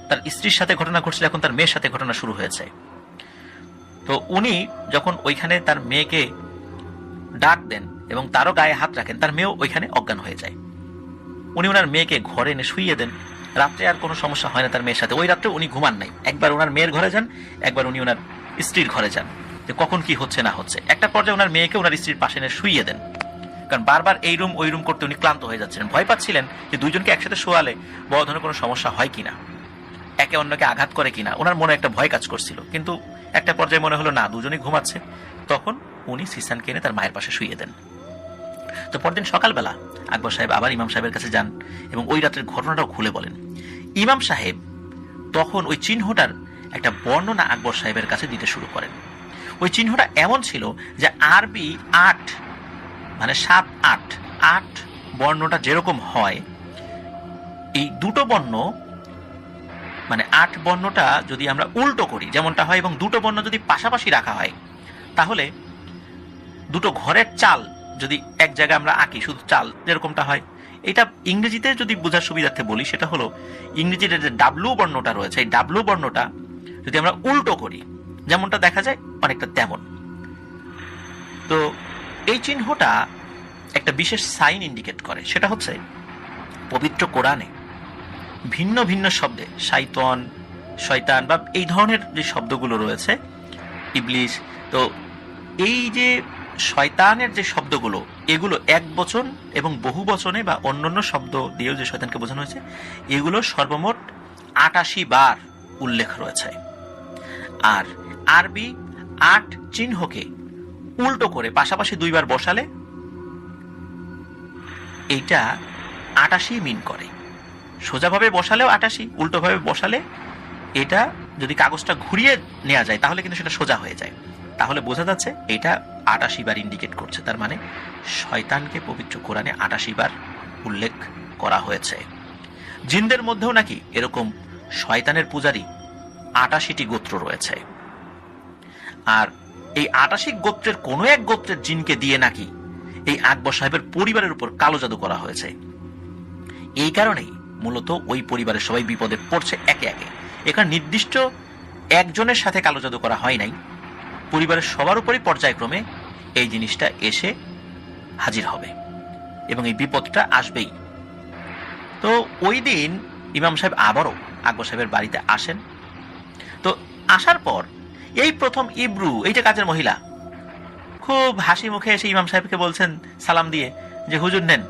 তার স্ত্রীর সাথে ঘটনা ঘটছিল, এখন তার মেয়ের সাথে ঘটনা শুরু হয়েছে। তো উনি যখন ওইখানে তার মেয়েকে ডাক দেন এবং তারও গায়ে হাত রাখেন, তার মেয়েও ওইখানে অজ্ঞান হয়ে যায়। উনি ওনার মেয়েকে ঘরে এনে শুইয়ে দেন। রাত্রে আর কোনো সমস্যা হয় না তার মেয়ের সাথে। ওই রাত্রে উনি ঘুমান নাই, একবার ওনার মেয়ের ঘরে যান, একবার উনি ওনার স্ত্রীর ঘরে যান, যে কখন কি হচ্ছে না হচ্ছে। একটা পর্যায়ে ওনার মেয়েকে ওনার স্ত্রীর পাশে এনে শুইয়ে দেন, কারণ বারবার এই রুম ওই রুম করতে উনি ক্লান্ত হয়ে যাচ্ছিলেন। ভয় পাচ্ছিলেন যে দুইজনকে একসাথে শোয়ালে বড় ধরনের কোনো সমস্যা হয় কিনা, একে অন্যকে আঘাত করে কিনা, ওনার মনে একটা ভয় কাজ করছিল। কিন্তু একটা পর্যায়ে মনে হলো না, দুজনেই ঘুমাচ্ছে। তখন উনি সিসানকে এনে তার মায়ের পাশে শুইয়ে দেন। তো পরদিন সকালবেলা আকবর সাহেব আবার ইমাম সাহেবের কাছে যান এবং ওই রাতের ঘটনাটাও খুলে বলেন। ইমাম সাহেব তখন ওই চিহ্নটার একটা বর্ণনা আকবর সাহেবের কাছে দিতে শুরু করেন। ওই চিহ্নটা এমন ছিল যে আরবি 8 মানে 7 8 বর্ণটা যেরকম হয়, এই দুটো বর্ণ মানে 8 বর্ণটা যদি আমরা উল্টো করি যেমনটা হয়, এবং দুটো বর্ণ যদি পাশাপাশি রাখা হয়, তাহলে দুটো ঘরের চাল যদি এক জায়গায় আমরা আঁকি, শুধু চাল যেরকমটা হয়, এটা ইংরেজিতে যদি বোঝার সুবিধার্থে বলি, সেটা হলো ইংরেজির যে ডাব্লু বর্ণটা রয়েছে, এই ডাব্লু বর্ণটা যদি আমরা উল্টো করি যেমনটা দেখা যায় অনেকটা তেমন। তো এই চিহ্নটা একটা বিশেষ সাইন ইন্ডিকেট করে, সেটা হচ্ছে পবিত্র কোরআনে ভিন্ন ভিন্ন শব্দে শাইতান, শয়তান বা এই ধরনের যে শব্দগুলো রয়েছে, ইবলিস, তো এই যে শয়তানের যে শব্দগুলো, এগুলো এক বচন এবং বহু বচনে বা অন্যান্য শব্দ দিয়েও যে শয়তানকে বোঝানো হয়েছে, এগুলো সর্বমোট ৮৮ বার উল্লেখ রয়েছে। আর আরবি 8 চিহ্নকে উল্টো করে পাশাপাশি 2 বার বসালে এইটা ৮৮ মিন করে। সোজাভাবে বসালেও ৮৮, উল্টোভাবে বসালে এটা যদি কাগজটা ঘুরিয়ে নেওয়া যায় তাহলে কিন্তু সেটা সোজা হয়ে যায়। তাহলে বোঝা যাচ্ছে এটা ৮৮ বার ইন্ডিকেট করছে। তার মানে শয়তানকে পবিত্র কোরআনে ৮৮ বার উল্লেখ করা হয়েছে। জিনদের মধ্যেও নাকি এরকম শয়তানের পূজারী ৮৮টি গোত্র রয়েছে। আর এই ৮৮ গোত্রের কোনো এক গোত্রের জিনকে দিয়ে নাকি এই আকবর সাহেবের পরিবারের উপর কালো জাদু করা হয়েছে। এই কারণেই মূলত ওই পরিবারের সবাই বিপদে পড়ছে একে একে। এখানে নির্দিষ্ট একজনের সাথে কালো জাদু করা হয় নাই, পরিবারের সবার উপরই পর্যায়ক্রমে এই জিনিসটা এসে হাজির হবে এবং এই বিপদটা আসবেই। তো ওই দিন ইমাম সাহেব আবারও আকবর সাহেবের বাড়িতে আসেন। তো আসার পর এই প্রথম ইব্রু, এই যে কাজের মহিলা, খুব হাসি মুখে এসে ইমাম সাহেবকে বলছেন সালাম দিয়ে যে হুজুর নেন,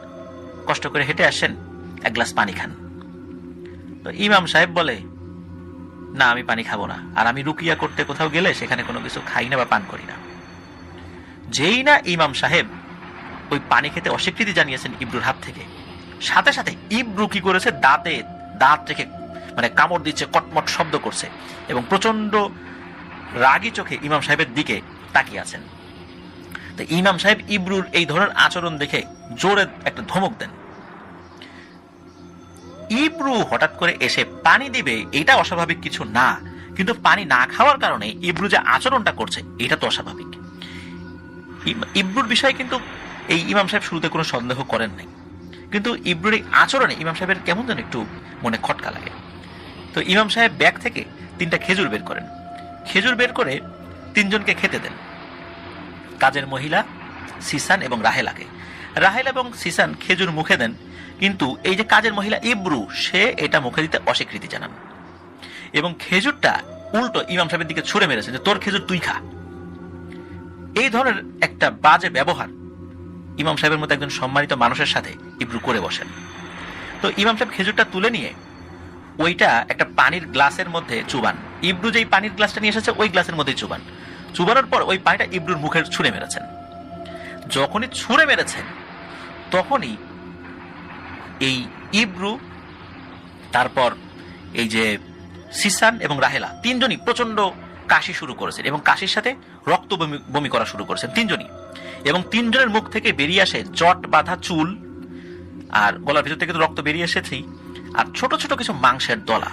কষ্ট করে হেঁটে আসেন, এক গ্লাস পানি খান। তো ইমাম সাহেব বলে না, আমি পানি খাবো না, আর আমি রুকিয়া করতে কোথাও গেলে সেখানে কোনো কিছু খাই না বা পান করি না। যেই না ইমাম সাহেব ওই পানি খেতে অস্বীকৃতি জানিয়েছেন ইব্রুর হাত থেকে, সাথে সাথে ইব্রু কি করেছে, দাঁত রেখে মানে কামড় দিচ্ছে, কটমট শব্দ করছে এবং প্রচন্ড রাগী চোখে ইমাম সাহেবের দিকে তাকিয়ে আছেন। তো ইমাম সাহেব ইব্রুর এই ধরনের আচরণ দেখে জোরে একটা ধমক দেন। ইব্রু হঠাৎ করে এসে পানি দিবে, এটা অস্বাভাবিক কিছু না, কিন্তু পানি না খাওয়ার কারণে ইব্রু যে আচরণটা করছে এটা তো অস্বাভাবিক। ইব্রুর বিষয়ে কিন্তু এই ইমাম সাহেব শুরুতে কোনো সন্দেহ করেন নাই, কিন্তু ইব্রুর এই আচরণে ইমাম সাহেবের কেমন যেন একটু মনে খটকা লাগে। তো ইমাম সাহেব ব্যাগ থেকে 3টা খেজুর বের করেন, খেজুর বের করে 3 জনকে খেতে দেন, কাজের মহিলা, সিসান এবং রাহেলাকে। রাহেলা এবং সিসান খেজুর মুখে দেন, কিন্তু এই যে কাজের মহিলা ইব্রু, সে এটা মুখে দিতে অস্বীকৃতি জানান এবং খেজুরটা উল্টো ইমাম সাহেবের দিকে ছুঁড়ে মেরেছে যে তোর খেজুর তুই খা। এই ধরনের একটা বাজে ব্যবহার ইমাম সাহেবের মতো একজন সম্মানিত মানুষের সাথে ইব্রু করে বসেন। তো ইমাম সাহেব খেজুরটা তুলে নিয়ে ওইটা একটা পানির গ্লাসের মধ্যে চুবান। ইব্রু যেই পানির গ্লাসটা নিয়ে এসেছে ওই গ্লাসের মধ্যেই চুবানোর পর ওই পানিটা ইব্রুর মুখে ছুঁড়ে মেরেছেন। যখনই ছুঁড়ে মেরেছেন তখনই এই ইব্রু, তারপর এই যে সিসান এবং রাহেলা 3 জনই প্রচন্ড কাশি শুরু করেছেন এবং কাশির সাথে রক্ত বমি করা শুরু করেছেন 3 জনই। এবং 3 জনের মুখ থেকে বেরিয়ে আসে জট বাঁধা চুল, আর গলার ভিতর থেকে তো রক্ত বেরিয়ে এসেছেই, আর ছোট ছোট কিছু মাংসের দলা।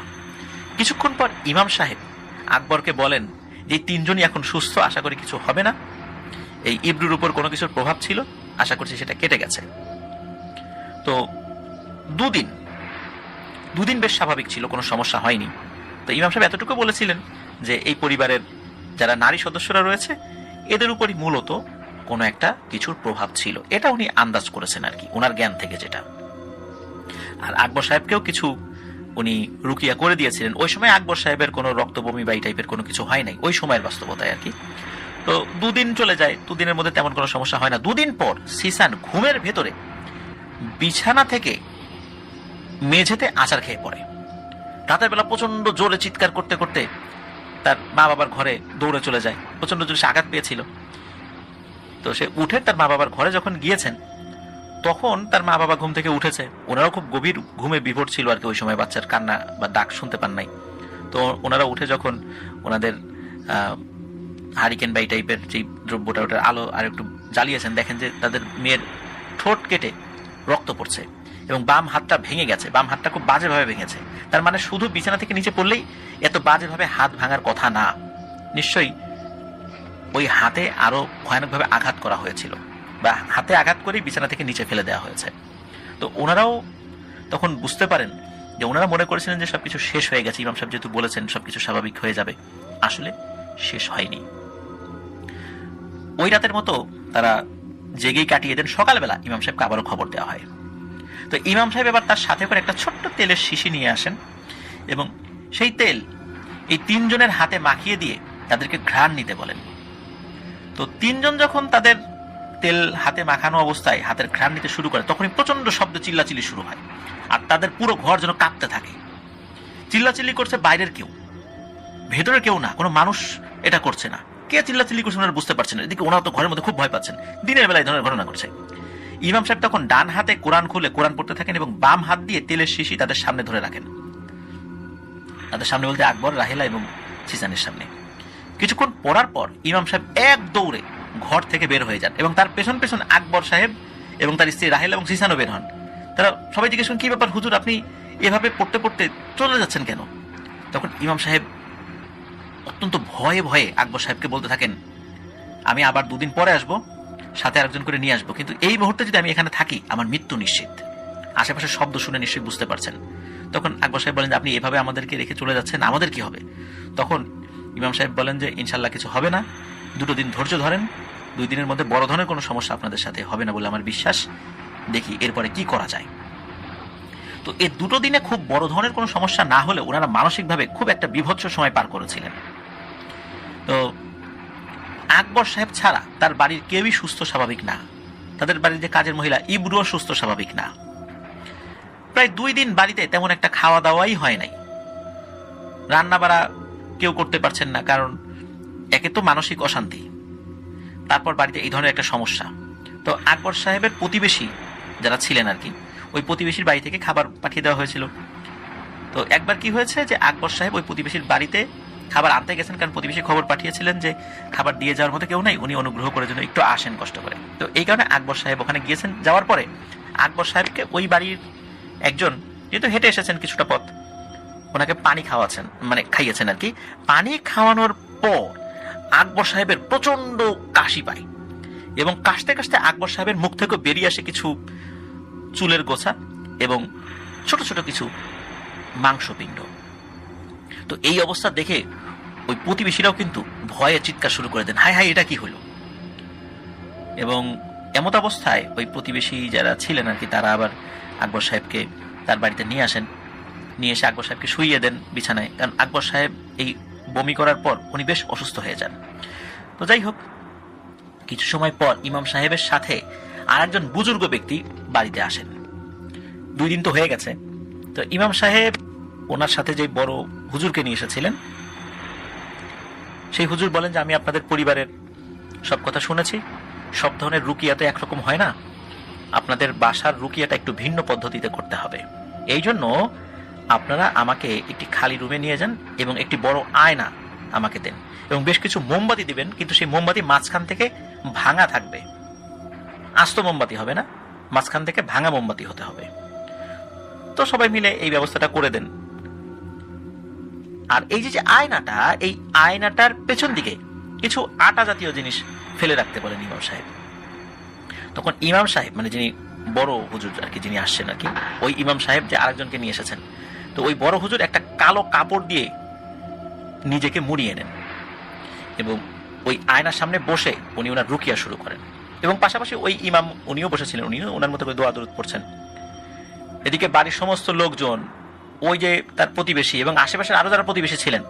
কিছুক্ষণ পর ইমাম সাহেব আকবরকে বলেন যে 3 জনই এখন সুস্থ, আশা করি কিছু হবে না, এই ইব্রুর উপর কোনো কিছুর প্রভাব ছিল, আশা করছি সেটা কেটে গেছে। তো দুদিন বেশ স্বাভাবিক ছিল, কোনো সমস্যা হয়নি। তো ইমাম সাহেব এতটুকু বলেছিলেন যে এই পরিবারের যারা নারী সদস্যরা রয়েছে এদের উপরই মূলত কোনো একটা কিছুর প্রভাব ছিল, এটা উনি আন্দাজ করেছেন আর কি, ওনার জ্ঞান থেকে যেটা। আর আকবর সাহেবকেও কিছু উনি রুকিয়া করে দিয়েছিলেন। ওই সময় আকবর সাহেবের কোনো রক্ত বমি বা এই টাইপের কোনো কিছু হয় নাই ওই সময়ের বাস্তবতায় আর কি। তো 2 দিন চলে যায়, 2 দিনের মধ্যে তেমন কোনো সমস্যা হয় না। 2 দিন পর সিসান ঘুমের ভেতরে বিছানা থেকে মেঝেতে আচার খেয়ে পড়ে। রাতের বেলা প্রচন্ড জোরে চিৎকার করতে করতে তার মা বাবার ঘরে দৌড়ে চলে যায়, প্রচন্ড জোরে সে আঘাত পেয়েছিল। তো সে উঠে তার মা বাবার ঘরে যখন গিয়েছেন তখন তার মা বাবা ঘুম থেকে উঠেছে, ওনারাও খুব গভীর ঘুমে বিভোর ছিল আর কি, ওই সময় বাচ্চার কান্না বা ডাক শুনতে পান নাই। তো ওনারা উঠে যখন ওনাদের হারিকেন বা এই টাইপের যে দ্রব্যটা ওটার আলো আর একটু জ্বালিয়েছেন, দেখেন যে তাদের মেয়ের ঠোঁট কেটে রক্ত পড়ছে এবং বাম হাতটা ভেঙে গেছে, বাম হাতটা খুব বাজেভাবে ভেঙেছে। তার মানে শুধু বিছানা থেকে নিচে পড়লেই এত বাজেভাবে হাত ভাঙার কথা না, নিশ্চয়ই ওই হাতে আরো ভয়ানকভাবে আঘাত করা হয়েছিল, বা হাতে আঘাত করেই বিছানা থেকে নিচে ফেলে দেওয়া হয়েছে। তো ওনারাও তখন বুঝতে পারেন যে ওনারা মনে করেছিলেন যে সবকিছু শেষ হয়ে গেছে, ইমাম সাহেব যেহেতু বলেছেন সবকিছু স্বাভাবিক হয়ে যাবে, আসলে শেষ হয়নি। ওই রাতের মতো তারা জেগেই কাটিয়ে দেন। সকালবেলা ইমাম সাহেবকে আবারও খবর দেওয়া হয়। তো ইমাম সাহেব এবার তার সাথে করে একটা ছোট্ট তেলের শিশি নিয়ে আসেন এবং সেই তেল এই তিনজনের হাতে মাখিয়ে দিয়ে তাদেরকে ঘ্রাণ নিতে বলেন। তো তিনজন যখন তাদের তেল হাতে মাখানো অবস্থায় হাতের ঘ্রাণ নিতে শুরু করে, তখনই প্রচন্ড শব্দ চিল্লাচিল্লি শুরু হয়, আর তাদের পুরো ঘর যেন কাঁপতে থাকে। চিল্লাচিল্লি করছে বাইরের কেউ, ভেতরের কেউ না, কোনো মানুষ এটা করছে না। কে চিল্লাচিল্লি করছে ওনারা বুঝতে পারছেন না। এদিকে ওনারা তো ঘরের মধ্যে খুব ভয় পাচ্ছেন, দিনের বেলায় ধরনের ঘটনা করছে। ইমাম সাহেব তখন ডান হাতে কোরআন খুলে কোরআন পড়তে থাকেন এবং বাম হাত দিয়ে তেলের শিশি তাদের সামনে ধরে রাখেন। তাদের সামনে বলতে আকবর, রাহেলা এবং সিসানের সামনে। কিছুক্ষণ পড়ার পর ইমাম সাহেব এক দৌড়ে ঘর থেকে বের হয়ে যান এবং তার পেছন পেছন আকবর সাহেব এবং তার স্ত্রী রাহেলা এবং সিসানও বের হন। তারা সবাই জিজ্ঞেস করেন, কি ব্যাপার হুজুর, আপনি এভাবে পড়তে পড়তে চলে যাচ্ছেন কেন? তখন ইমাম সাহেব অত্যন্ত ভয়ে ভয়ে আকবর সাহেবকে বলতে থাকেন, আমি আবার 2 দিন পরে আসবো, সাথে আরেকজন করে নিয়ে আসবো, কিন্তু এই মুহূর্তে যদি আমি এখানে থাকি আমার মৃত্যু নিশ্চিত। আশেপাশে শব্দ শুনে নিশ্চয়ই বুঝতে পারছেন। তখন আকবর সাহেব বলেন যে আপনি এভাবে আমাদেরকে রেখে চলে যাচ্ছেন, আমাদের কি হবে? তখন ইমাম সাহেব বলেন যে ইনশাল্লাহ কিছু হবে না, 2 দিন ধৈর্য ধরেন, 2 দিনের মধ্যে বড় ধরনের কোনো সমস্যা আপনাদের সাথে হবে না বলে আমার বিশ্বাস, দেখি এরপরে কি করা যায়। তো এই 2 দিনে খুব বড় ধরনের কোনো সমস্যা না হলে ওনারা মানসিকভাবে খুব একটা বিভৎস সময় পার করেছিলেন। তো আকবর সাহেব ছাড়া তার বাড়ির কেউই সুস্থ স্বাভাবিক না। তাদের বাড়ির যে কাজের মহিলা ইবরুও সুস্থ স্বাভাবিক না। প্রায় 2 দিন বাড়িতে তেমন একটা খাওয়া দাওয়াই হয় নাই। রান্না বাড়া কেউ করতে পারছেন না, কারণ একে তো মানসিক অশান্তি, তারপর বাড়িতে এই ধরনের একটা সমস্যা। তো আকবর সাহেবের প্রতিবেশী যারা ছিলেন আর কি, ওই প্রতিবেশীর বাড়ি থেকে খাবার পাঠিয়ে দেওয়া হয়েছিল। তো একবার কি হয়েছে যে আকবর সাহেব ওই প্রতিবেশীর বাড়িতে খাবার আনতে গেছেন, কারণ প্রতিবেশী খবর পাঠিয়েছিলেন যে খাবার দিয়ে যাওয়ার মতো কেউ নাই, উনি অনুগ্রহ করে যেন একটু আসেন কষ্ট করে। তো এই কারণে আকবর সাহেব ওখানে গিয়েছেন। যাওয়ার পরে আকবর সাহেবকে ওই বাড়ির একজন, যেহেতু হেঁটে এসেছেন কিছুটা পথ, ওনাকে পানি খাওয়াচ্ছেন, মানে খাইয়েছেন আর কি। পানি খাওয়ানোর পর আকবর সাহেবের প্রচন্ড কাশি পায় এবং কাশতে কাশতে আকবর সাহেবের মুখ থেকে বেরিয়ে আসে কিছু চুলের গোছা এবং ছোট ছোট কিছু মাংসপিণ্ড। তো এই অবস্থা দেখে ওই প্রতিবেশীরাও কিন্তু ভয়ে চিৎকার শুরু করে দেন, হায় হায় এটা কি হলো। এবং এমত অবস্থায় ওই প্রতিবেশী যারা ছিলেন আর কি, তারা আবার আকবর সাহেবকে তার বাড়িতে নিয়ে আসেন। নিয়ে এসে আকবর সাহেবকে শুইয়ে দেন বিছানায়, কারণ আকবর সাহেব এই বমি করার পর উনি বেশ অসুস্থ হয়ে যান। তো যাই হোক, কিছু সময় পর ইমাম সাহেবের সাথে আর একজন বুজুর্গ ব্যক্তি বাড়িতে আসেন। 2 দিন তো হয়ে গেছে। তো ইমাম সাহেব ওনার সাথে যে বড় হুজুরকে নিয়ে এসেছিলেন, সেই হুজুর বলেন যে আমি আপনাদের পরিবারের সব কথা শুনেছি, সব ধরনের রুকিয়া তো একরকম হয় না, আপনাদের বাসার রুকিয়াটা একটু ভিন্ন পদ্ধতিতে করতে হবে। এই জন্য আপনারা আমাকে একটি খালি রুমে নিয়ে যান এবং একটি বড় আয়না আমাকে দেন এবং বেশ কিছু মোমবাতি দিবেন, কিন্তু সেই মোমবাতি মাঝখান থেকে ভাঙা থাকবে, আস্ত মোমবাতি হবে না, মাঝখান থেকে ভাঙা মোমবাতি হতে হবে। তো সবাই মিলে এই ব্যবস্থাটা করে দেন। আর এই যে আয়নাটা, এই আয়নাটার পেছন দিকে কিছু আটা জাতীয় জিনিস ফেলে রাখতে বলেন ইমাম সাহেব। তখন ইমাম সাহেব, মানে যিনি বড় হুজুর আর কি, যিনি আসছেন আর কি, ওই ইমাম সাহেব যে আরেকজনকে নিয়ে এসেছেন, তো ওই বড় হুজুর একটা কালো কাপড় দিয়ে নিজেকে মুড়িয়ে নেন এবং ওই আয়নার সামনে বসে উনি ওনার রুকিয়া শুরু করেন। এবং পাশাপাশি ওই ইমাম উনিও বসেছিলেন, উনিও ওনার মতো করে দোয়া দরুদ পড়ছেন। এদিকে বাড়ির সমস্ত লোকজন, ওই যে তার প্রতিবেশী এবং আশেপাশের আরো যারা প্রতিবেশী ছিলেন,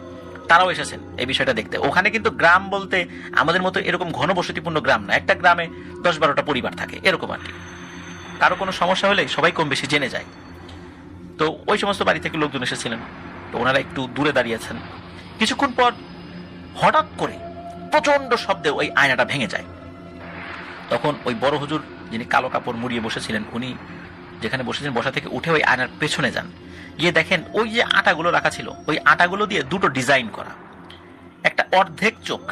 তারাও এসেছেন এই বিষয়টা দেখতে। ওখানে কিন্তু গ্রাম বলতে আমাদের মতো এরকম ঘনবসতিপূর্ণ গ্রাম না, একটা গ্রামে 10-12টা পরিবার থাকে এরকম আর কি। কারো কোনো সমস্যা হলে সবাই কম বেশি জেনে যায়। তো ওই সমস্ত বাড়ি থেকে লোকজন এসেছিলেন। তো ওনারা একটু দূরে দাঁড়িয়েছেন। কিছুক্ষণ পর হঠাৎ করে প্রচন্ড শব্দে ওই আয়নাটা ভেঙে যায়। তখন ওই বড় হুজুর, যিনি কালো কাপড় মুড়িয়ে বসেছিলেন, উনি যেখানে বসেছেন বসা থেকে উঠে ওই আয়নার পেছনে যান, গিয়ে দেখেন ওই যে আটাগুলো রাখা ছিল, ওই আটাগুলো দিয়ে 2টো ডিজাইন করা, একটা অর্ধেক চোখ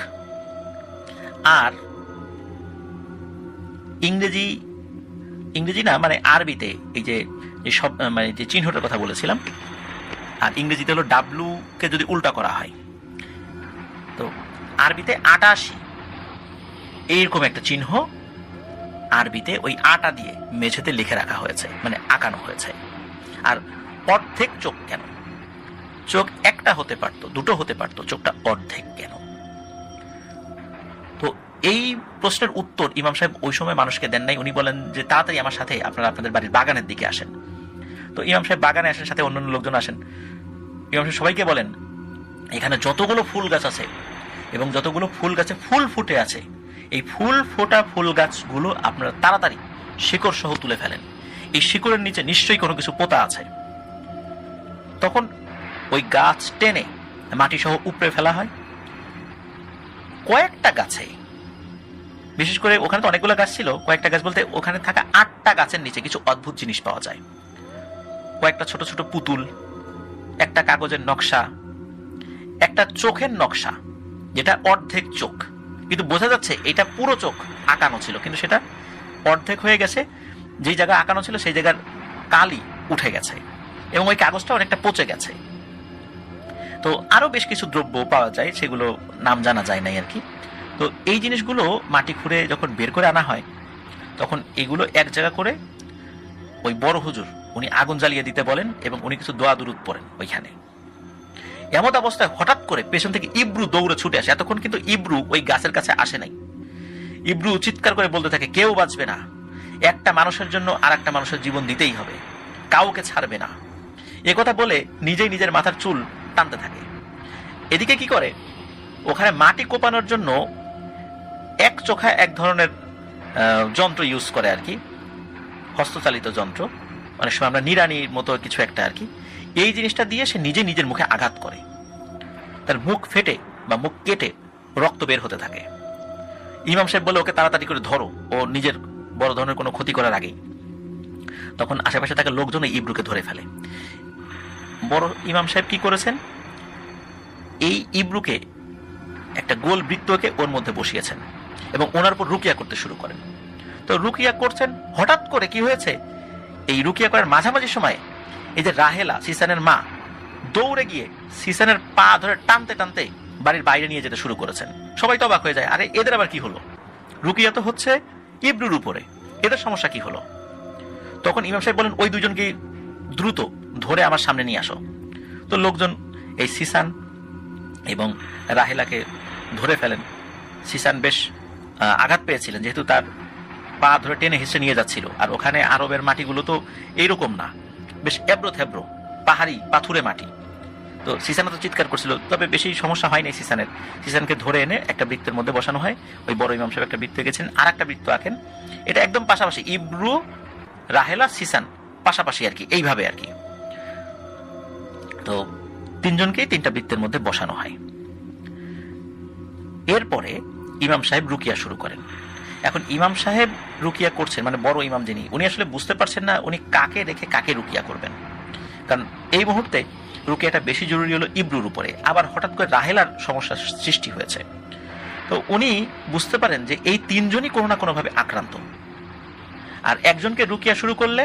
আর ইংরেজি না, মানে আরবিতে এই যে যে সব মানে যে চিহ্নটার কথা বলেছিলাম, আর ইংরেজিতে হলো ডাব্লু কে যদি উল্টা করা হয়, তো আরবিতে 88 এইরকম একটা চিহ্ন আরবিতে ওই আটা দিয়ে মেঝেতে লিখে রাখা হয়েছে, মানে আঁকানো হয়েছে। আর অর্ধেক চোখ কেন? চোখ একটা হতে পারতো, দুটো হতে পারতো, চোখটা অর্ধেক কেন? তো এই প্রশ্নের উত্তর ইমাম সাহেব ওই সময় মানুষকে দেন নাই। উনি বলেন যে তাড়াতাড়ি আমার সাথে আপনারা আপনাদের বাড়ির বাগানের দিকে আসেন। তো ইমাম সাহেব বাগানে আসেন, সাথে অন্যান্য লোকজন আসেন। ইমাম সাহেব সবাইকে বলেন এখানে যতগুলো ফুল গাছ আছে এবং যতগুলো ফুল গাছে ফুল ফুটে আছে, এই ফুল ফোটা ফুল গাছগুলো আপনারা তাড়াতাড়ি শিকড় সহ তুলে ফেলেন। এই শিকড়ের নিচে নিশ্চয়ই কোনো কিছু পোতা আছে। তখন ওই গাছ টেনে মাটি সহ উপড়ে ফেলা হয়। কয়েকটা গাছে, বিশেষ করে ওখানে তো অনেকগুলো গাছ ছিল, কয়েকটা গাছ বলতে ওখানে থাকা 8টা গাছের নিচে কিছু অদ্ভুত জিনিস পাওয়া যায়। কয়েকটা ছোট ছোট পুতুল, একটা কাগজের নকশা, একটা চোখের নকশা যেটা অর্ধেক চোখ, কিন্তু বোঝা যাচ্ছে এটা পুরো চোখ আঁকানো ছিল, কিন্তু সেটা অর্ধেক হয়ে গেছে। যেই জায়গায় আঁকানো ছিল সেই জায়গার কালি উঠে গেছে এবং ওই কাগজটা অনেকটা পচে গেছে। তো আরো বেশ কিছু দ্রব্য পাওয়া যায়, সেগুলো নাম জানা যায় নাই আর কি। তো এই জিনিসগুলো মাটি খুঁড়ে যখন বের করে আনা হয়, তখন এগুলো এক জায়গা করে ওই বড় হুজুর উনি আগুন জ্বালিয়ে দিতে বলেন এবং উনি কিছু দোয়া দুরুদ পড়েন ওইখানে। এমত অবস্থায় হঠাৎ করে পেছন থেকে ইব্রু দৌড়ে ছুটে আসে। এতক্ষণ কিন্তু ইব্রু ওই গাছের কাছে আসে নাই। ইব্রু চিৎকার করে বলতে থাকে, কেউ বাঁচবে না, একটা মানুষের জন্য আর একটা মানুষের জীবন দিতেই হবে, কাউকে ছাড়বে না। একথা বলে নিজেই নিজের মাথার চুল টানতে থাকে। এদিকে কি করে, ওখানে মাটি কোপানোর জন্য এক চোখা এক ধরনের যন্ত্র ইউজ করে আর কি, হস্তচালিত যন্ত্র, অনেক সময় আমরা নিড়ানির মতো কিছু একটা আর কি। এই জিনিসটা দিয়ে সে নিজে নিজের মুখে আঘাত করে, তার মুখ ফেটে বা মুখ কেটে রক্ত বের হতে থাকে। ইমাম সাহেব বলে, ওকে তাড়াতাড়ি করে ধরো, ও নিজের বড় ধরনের কোনো ক্ষতি করার আগেই। তখন আশেপাশে থাকা লোকজন ইব্রুকে ধরে ফেলে। বড় ইমাম সাহেব কি করেছেন, এই ইব্রুকে একটা গোল বৃত্তকে ওর মধ্যে বসিয়েছেন এবং ওনার উপর রুকিয়া করতে শুরু করেন। তো রুকিয়া করছেন, হঠাৎ করে কি হয়েছে, এই রুকিয়া করার মাঝামাঝি সময় এই যে রাহেলা সিসানের মা দৌড়ে গিয়ে সিসানের পা ধরে টানতে টানতে বাড়ির বাইরে নিয়ে যেতে শুরু করেছেন। সবাই তো অবাক হয়ে যায়, আরে এদের আবার কি হলো? রুকিয়া তো হচ্ছে ইব্রুর উপরে, এদের সমস্যা কি হলো? তখন ইমাম সাহেব বলেন, ওই দুজনকে দ্রুত ধরে আমার সামনে নিয়ে আসো। তো লোকজন এই সিসান এবং রাহেলাকে ধরে ফেলেন। সিসান বেশ আঘাত পেয়েছিলেন, যেহেতু তার পা ধরে টেনে হেসে নিয়ে যাচ্ছিল। আর ওখানে আরবের মাটিগুলো তো এইরকম না, বেশ এবড়ো থেবড়ো পাহাড়ি পাথুরে মাটি। তো সিসানা তো চিৎকার করছিল, তবে বেশি সমস্যা হয়নি সিসানের। সিসানকে ধরে এনে একটা বৃত্তের মধ্যে বসানো হয়। ওই বড় ইমাম সাহেব একটা বৃত্ত গেছেন, আর একটা বৃত্ত আঁকেন, এটা একদম পাশাপাশি, ইব্রু রাহেলা সিসান পাশাপাশি আর কি, এইভাবে আর কি। তো তিনজনকেই 3টা বৃত্তের মধ্যে বসানো হয়। এরপরে ইমাম সাহেব রুকিয়া শুরু করেন। এখন ইমাম সাহেব রুকিয়া করছেন, মানে বড় ইমাম যিনি, উনি আসলে বুঝতে পারছেন না উনি কাকে রেখে কাকে রুকিয়া করবেন। কারণ এই মুহূর্তে রুকিয়াটা বেশি জরুরি হলো ইব্রুর উপরে, আবার হঠাৎ করে রাহেলার সমস্যার সৃষ্টি হয়েছে। তো উনি বুঝতে পারেন যে এই 3জনই কোনো না কোনোভাবে আক্রান্ত, আর একজনকে রুকিয়া শুরু করলে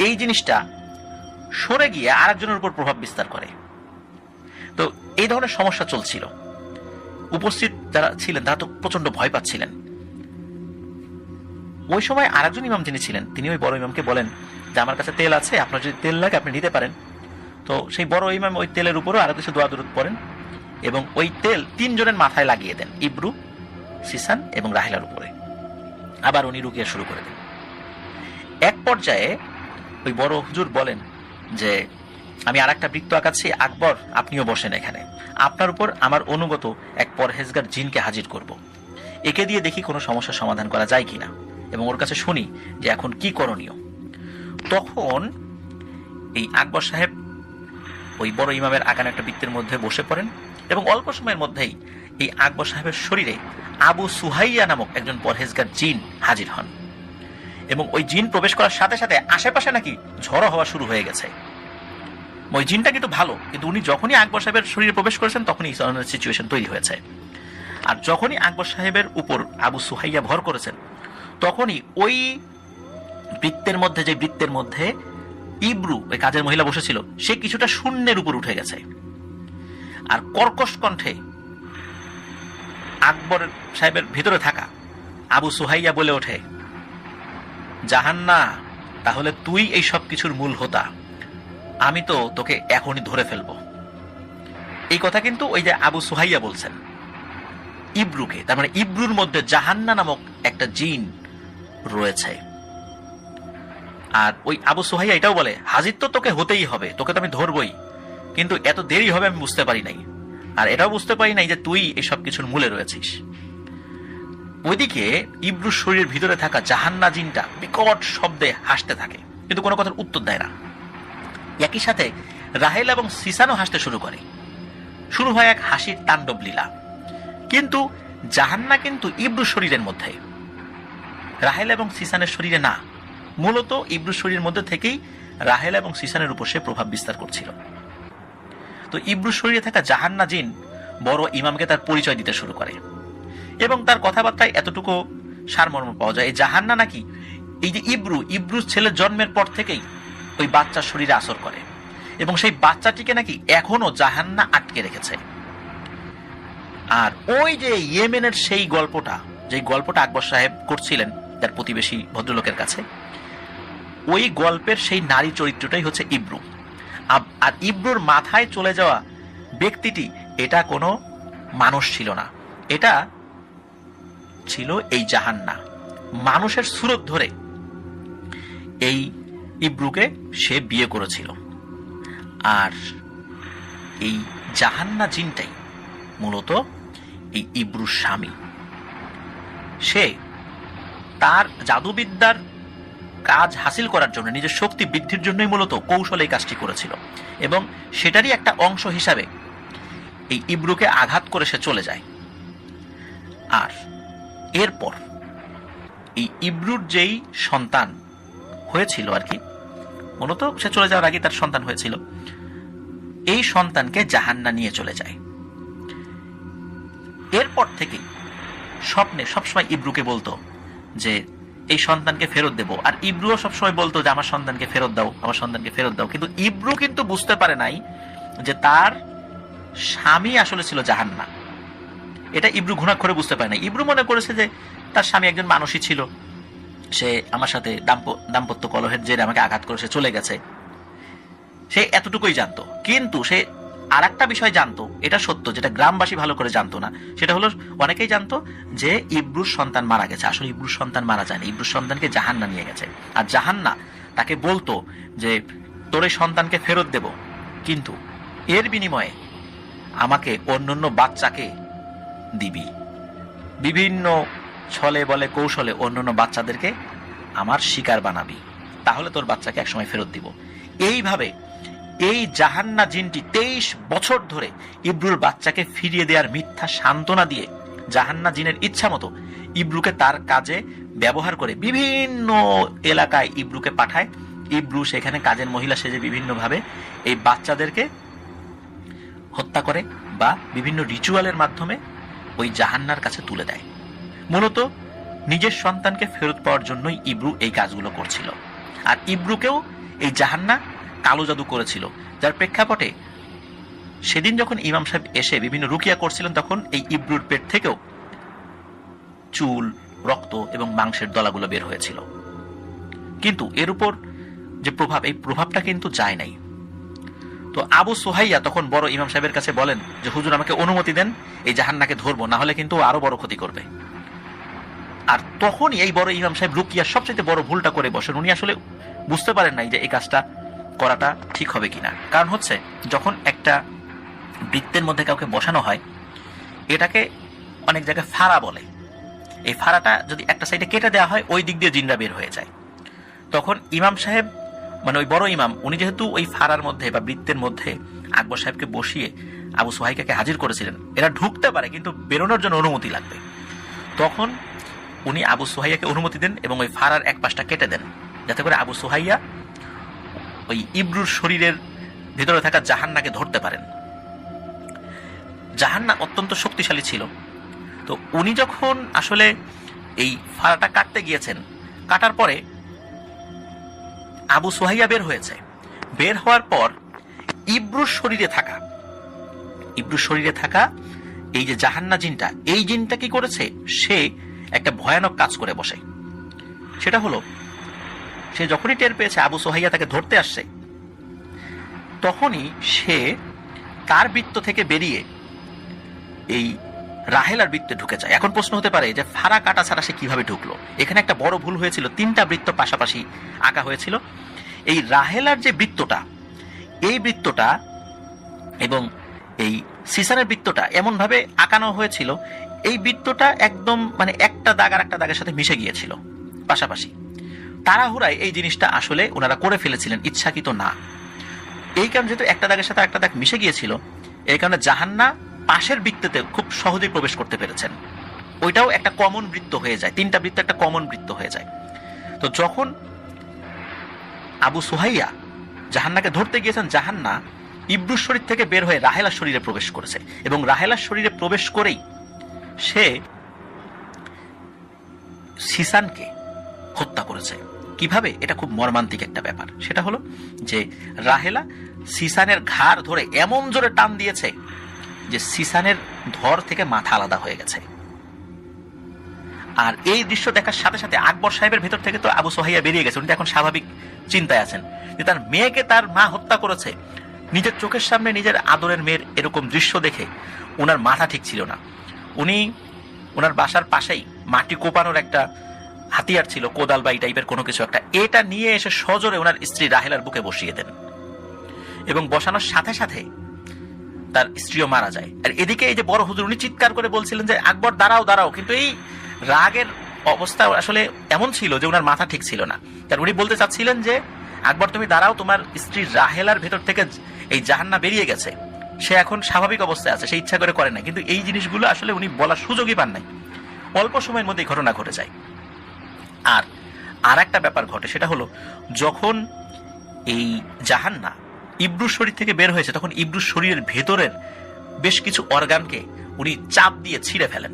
এই জিনিসটা সরে গিয়ে আরেকজনের উপর প্রভাব বিস্তার করে। তো এই ধরনের সমস্যা চলছিল। উপস্থিত যারা ছিলেন তারা তো প্রচন্ড ভয় পাচ্ছিলেন। ওই সময় আরেকজন ইমাম যিনি ছিলেন, তিনি ওই বড় ইমামকে বলেন যে আমার কাছে তেল আছে, আপনার যদি তেল লাগে আপনি নিতে পারেন। তো সেই বড় ইমাম ওই তেলের উপরও আরো কিছু দোয়া দুরুদ পড়েন এবং ওই তেল 3জনের মাথায় লাগিয়ে দেন, ইব্রু, সিসান এবং রাহেলার উপরে। আবার উনি রুকিয়া শুরু করে দেন। এক পর্যায়ে ওই বড় হুজুর বলেন যে আমি আর একটা বৃত্ত আঁকাচ্ছি, আকবর আপনিও বসেন এখানে, আপনার উপর আমার অনুগত এক পরহেজগার জিনকে হাজির করব, একে দিয়ে দেখি কোনো সমস্যার সমাধান করা যায় কিনা এবং ওর কাছে শুনি যে এখন কি করণীয়। তখন এই আকবর সাহেব ওই বড় ইমামের আঁকানো একটা বৃত্তের মধ্যে বসে পড়েন এবং অল্প সময়ের মধ্যেই এই আকবর সাহেবের শরীরে আবু সুহাইয়া নামক একজন পরহেজগার জিন হাজির হন এবং ওই জিন প্রবেশ করার সাথে সাথে আশেপাশে নাকি ঝড়ো হওয়া শুরু হয়ে গেছে। ওই জিনটা কিন্তু ভালো, কিন্তু উনি যখনই আকবর সাহেবের শরীরে প্রবেশ করেছেন তখনই সিচুয়েশন তৈরি হয়েছে। আর যখনই আকবর সাহেবের উপর আবু সুহাইয়া ভর করেছেন তখনই ওই বৃত্তের মধ্যে, যে বৃত্তের মধ্যে ইব্রু, ওই কাজের মহিলা বসেছিল, সে কিছুটা শূন্যের উপর উঠে গেছে। আর কর্কশ কণ্ঠে আকবর সাহেবের ভিতরে থাকা আবু সুহাইয়া বলে ওঠে, জাহান্না, তাহলে তুই এই সব কিছুর মূল হোতা, আমি তো তোকে এখনই ধরে ফেলবো। এই কথা কিন্তু ওই যে আবু সুহাইয়া বলছেন ইব্রুকে, তার মানে ইব্রুর মধ্যে জাহান্না নামক একটা জিন রয়েছে। আর ওই আবু সুহাইয়া এটাও বলে, হাজির তো তোকে হতেই হবে, তোকে তো আমি ধরবই, কিন্তু এত দেরি হবে আমি বুঝতে পারি নাই, আর এটাও বুঝতে পারি নাই যে তুই এই সব কিছুর মূলে রয়েছিস। ওইদিকে ইব্রুর শরীরের ভিতরে থাকা জাহান্না জিনটা বিকট শব্দে হাসতে থাকে, কিন্তু কোনো কথার উত্তর দেয় না। একই সাথে রাহেল এবং সিসানও হাসতে শুরু করে। শুরু হয় এক হাসির তাণ্ডব লীলা। কিন্তু জাহান্না কিন্তু ইব্রুর শরীরের মধ্যে, রাহেল এবং সিসানের শরীরে না। মূলত ইব্রুর শরীরের মধ্যে থেকেই রাহেল এবং সিসানের উপর সে প্রভাব বিস্তার করছিল। তো ইব্রুর শরীরে থাকা জাহান্না জিন বড় ইমামকে তার পরিচয় দিতে শুরু করে, এবং তার কথাবার্তায় এতটুকু সারমর্ম পাওয়া যায়, এই জাহান্না নাকি এই যে ইব্রুর ছেলের জন্মের পর থেকেই ওই বাচ্চার শরীরে আসর করে, এবং সেই বাচ্চাটিকে নাকি এখনো জাহান্না আটকে রেখেছে। আর ওই যে ইয়েমেনের সেই গল্পটা, যে গল্পটা আকবর সাহেব করছিলেন তার প্রতিবেশী ভদ্রলোকের কাছে, ওই গল্পের সেই নারী চরিত্রটাই হচ্ছে ইব্রু। আর ইব্রুর মাথায় চলে যাওয়া ব্যক্তিটি এটা কোনো মানুষ ছিল না, এটা ছিল এই জাহান্না। মানুষের সুরত ধরে এই ইব্রুকে সে বিয়ে করেছিল। আর এই জাহান্না জিনটাই মূলত এই ইব্রুর স্বামী। সে তার জাদুবিদ্যার কাজ হাসিল করার জন্য, নিজের শক্তি বৃদ্ধির জন্যই মূলত কৌশলে এই কাজটি করেছিল, এবং সেটারই একটা অংশ হিসাবে এই ইব্রুকে আঘাত করে সে চলে যায়। আর এরপর এই ইব্রুর যেই সন্তান হয়েছিল আর কি, মূলত সে চলে যাওয়ার আগে তার সন্তান হয়েছিল, এই সন্তানকে জাহান্না নিয়ে চলে যায়। এরপর থেকে স্বপ্নে সবসময় ইব্রুকে বলতো যে এই সন্তানকে ফেরত দেব, আর ইব্রুও সবসময় বলতো যে আমার সন্তানকে ফেরত দাও, আমার সন্তানকে ফেরত দাও। কিন্তু ইব্রু কিন্তু বুঝতে পারে নাই যে তার স্বামী আসলে ছিল জাহান্না। এটা ইব্রু ঘুণাক্ষরে বুঝতে পারে না। ইব্রু মনে করেছে যে তার স্বামী একজন মানুষই ছিল, সে আমার সাথে দাম্পত্য কলহের জেরে আমাকে আঘাত করে সে চলে গেছে, সে এতটুকুই জানতো। কিন্তু সে আর একটা বিষয় জানতো, এটা সত্য, যেটা গ্রামবাসী ভালো করে জানতো না, সেটা হলো অনেকেই জানতো যে ইব্রুর সন্তান মারা গেছে। আসলে ইব্রুর সন্তান মারা যায়নি, ইব্রুর সন্তানকে জাহান্না নিয়ে গেছে। আর জাহান্না তাকে বলতো যে তোর এই সন্তানকে ফেরত দেব, কিন্তু এর বিনিময়ে আমাকে অন্যান্য বাচ্চাকে দিবি, বিভিন্ন ছলে বলে কৌশলে অন্যান্য বাচ্চাদেরকে আমার শিকার বানাবি, তাহলে তোর বাচ্চাকে একসময় ফেরত দিব। এইভাবে এই জাহান্না জিনটি 23 বছর ধরে ইব্রুর বাচ্চাকে ফিরিয়ে দেওয়ার মিথ্যা সান্ত্বনা দিয়ে জাহান্না জিনের ইচ্ছা মতো ইব্রুকে তার কাজে ব্যবহার করে বিভিন্ন এলাকায় ইব্রুকে পাঠায়। ইব্রু সেখানে কাজের মহিলা সেজে বিভিন্নভাবে এই বাচ্চাদেরকে হত্যা করে বা বিভিন্ন রিচুয়ালের মাধ্যমে ওই জাহান্নার কাছে তুলে দেয়। মূলত নিজের সন্তানকে ফেরত পাওয়ার জন্যই ইব্রু এই কাজগুলো করছিল। আর ইব্রুকেও এই জাহান্না কালো জাদু করেছিল, যার প্রেক্ষাপটে সেদিন যখন ইমাম সাহেব এসে বিভিন্ন রুকিয়া করছিলেন, তখন এই ইব্রুর পেট থেকেও চুল, রক্ত এবং মাংসের দলাগুলো বের হয়েছিল। কিন্তু এর উপর যে প্রভাব, এই প্রভাবটা কিন্তু যায় নাই। তো আবু সুহাইয়া তখন বড় ইমাম সাহেবের কাছে বলেন যে হুজুর, আমাকে অনুমতি দেন, এই জাহান্নাকে ধরবো, না হলে কিন্তু আরো বড় ক্ষতি করবে। আর তখনই এই বড় ইমাম সাহেব রুকিয়ার সবচেয়ে বড় ভুলটা করে বসেন। উনি আসলে বুঝতে পারেন নাই যে এই কাজটা করাটা ঠিক হবে কিনা। কারণ হচ্ছে, যখন একটা বৃত্তের মধ্যে কাউকে বসানো হয়, এটাকে অনেক জায়গায় ফাড়া বলে। এই ফাড়াটা যদি একটা সাইডে কেটে দেওয়া হয়, ওই দিক দিয়ে জিনরা বের হয়ে যায়। তখন ইমাম সাহেব, মানে ওই বড় ইমাম, উনি যেহেতু ওই ফাড়ার মধ্যে বা বৃত্তের মধ্যে আকবর সাহেবকে বসিয়ে আবু সুহাইয়াকে হাজির করেছিলেন, এরা ঢুকতে পারে কিন্তু বেরোনোর জন্য অনুমতি লাগবে। তখন উনি আবু সুহাইয়াকে অনুমতি দেন এবং ওই ফাড়ার এক পাশটা কেটে দেন, যাতে করে আবু সুহাইয়া ওই ইব্রুর শরীরের ভেতরে থাকা জাহান্নাকে ধরতে পারেন। জাহান্না অত্যন্ত শক্তিশালী ছিল। তো উনি যখন আসলে এই ফাড়াটা কাটতে গিয়েছেন, কাটার পরে আবু সুহাইয়া বের হয়েছে, বের হওয়ার পর ইব্রুর শরীরে থাকা এই যে জাহান্না জিনটা, এই জিনটা কি করেছে, সে একটা ভয়ানক কাজ করে বসে। সেটা হলো, সে যখনই টের পেয়েছে আবু সুহাইয়া তাকে ধরতে আসছে, তখনই সে তার বৃত্ত থেকে বেরিয়ে এই রাহেলার বৃত্তে ঢুকে যায়। এখন প্রশ্ন হতে পারে যে ফাড়া কাটা ছাড়া সে কিভাবে ঢুকলো? এখানে একটা বড় ভুল হয়েছিল, 3টা বৃত্ত পাশাপাশি আঁকা হয়েছিল। এই রাহেলার যে বৃত্তটা, এই বৃত্তটা এবং এই সিসানের বৃত্তটা এমন ভাবে আঁকানো হয়েছিল, এই বৃত্তটা একদম মানে একটা দাগ আর একটা দাগের সাথে মিশে গিয়েছিল পাশাপাশি। তাড়াহুড়ায় এই জিনিসটা আসলে ওনারা করে ফেলেছিলেন, ইচ্ছাকৃত না। এই কারণে যেহেতু একটা দাগের সাথে একটা দাগ মিশে গিয়েছিল, এই কারণে জাহান্না পাশের বৃত্ততে খুব সহজেই প্রবেশ করতে পেরেছেন। ওইটাও একটা কমন বৃত্ত হয়ে যায়, 3টা বৃত্ত একটা কমন বৃত্ত হয়ে যায়। তো যখন আবু সুহাইয়া জাহান্নাকে ধরতে গিয়েছেন, জাহান্না ইব্রুর শরীর থেকে বের হয়ে রাহেলার শরীরে প্রবেশ করেছে, এবং রাহেলার শরীরে প্রবেশ করেই সে সিসানকে হত্যা করেছে। কিভাবে? এটা খুব মর্মান্তিক একটা ব্যাপার। সেটা হলো যে রাহেলা সিসানের ঘাড় ধরে এমন জোরে টান দিয়েছে যে সিসানের ধর থেকে মাথা আলাদা হয়ে গেছে। আর এই দৃশ্য দেখার সাথে সাথে আকবর সাহেবের ভেতর থেকে তো আবু সুহাইয়া বেরিয়ে গেছে, উনি এখন স্বাভাবিক চিন্তায় আছেন যে তার মেয়েকে তার মা হত্যা করেছে। নিজের চোখের সামনে নিজের আদরের মেয়ের এরকম দৃশ্য দেখে ওনার মাথা ঠিক ছিল না। উনি ওনার বাসার পাশেই মাটি কোপানোর একটা হাতিয়ার ছিল, কোদাল বা এই টাইপের কোনো কিছু একটা, এটা নিয়ে এসে সজোরে ওনার স্ত্রী রাহেলার বুকে বসিয়ে দেন, এবং বসানোর সাথে সাথে তার স্ত্রীও মারা যায়। আর এদিকে এই যে বড় হুজুর, উনি চিৎকার করে বলছিলেন যে আকবর দাঁড়াও দাঁড়াও, কিন্তু এই রাগের অবস্থা আসলে এমন ছিল যে ওনার মাথা ঠিক ছিল না। কারণ উনি বলতে চাচ্ছিলেন যে আকবর তুমি দাঁড়াও, তোমার স্ত্রী রাহেলার ভেতর থেকে এই জাহান্না বেরিয়ে গেছে, সে এখন স্বাভাবিক অবস্থায় আছে, সে ইচ্ছা করে না। কিন্তু এই জিনিসগুলো আসলে উনি বলার সুযোগই পান নাই, অল্প সময়ের মধ্যে ঘটনা ঘটে যায়। আর একটা ব্যাপার ঘটে, সেটা হলো যখন এই জাহান্না ইব্রুর শরীর থেকে বের হয়েছে, তখন ইব্রুর শরীরের ভেতরের বেশ কিছু অর্গানকে উনি চাপ দিয়ে ছিঁড়ে ফেলেন,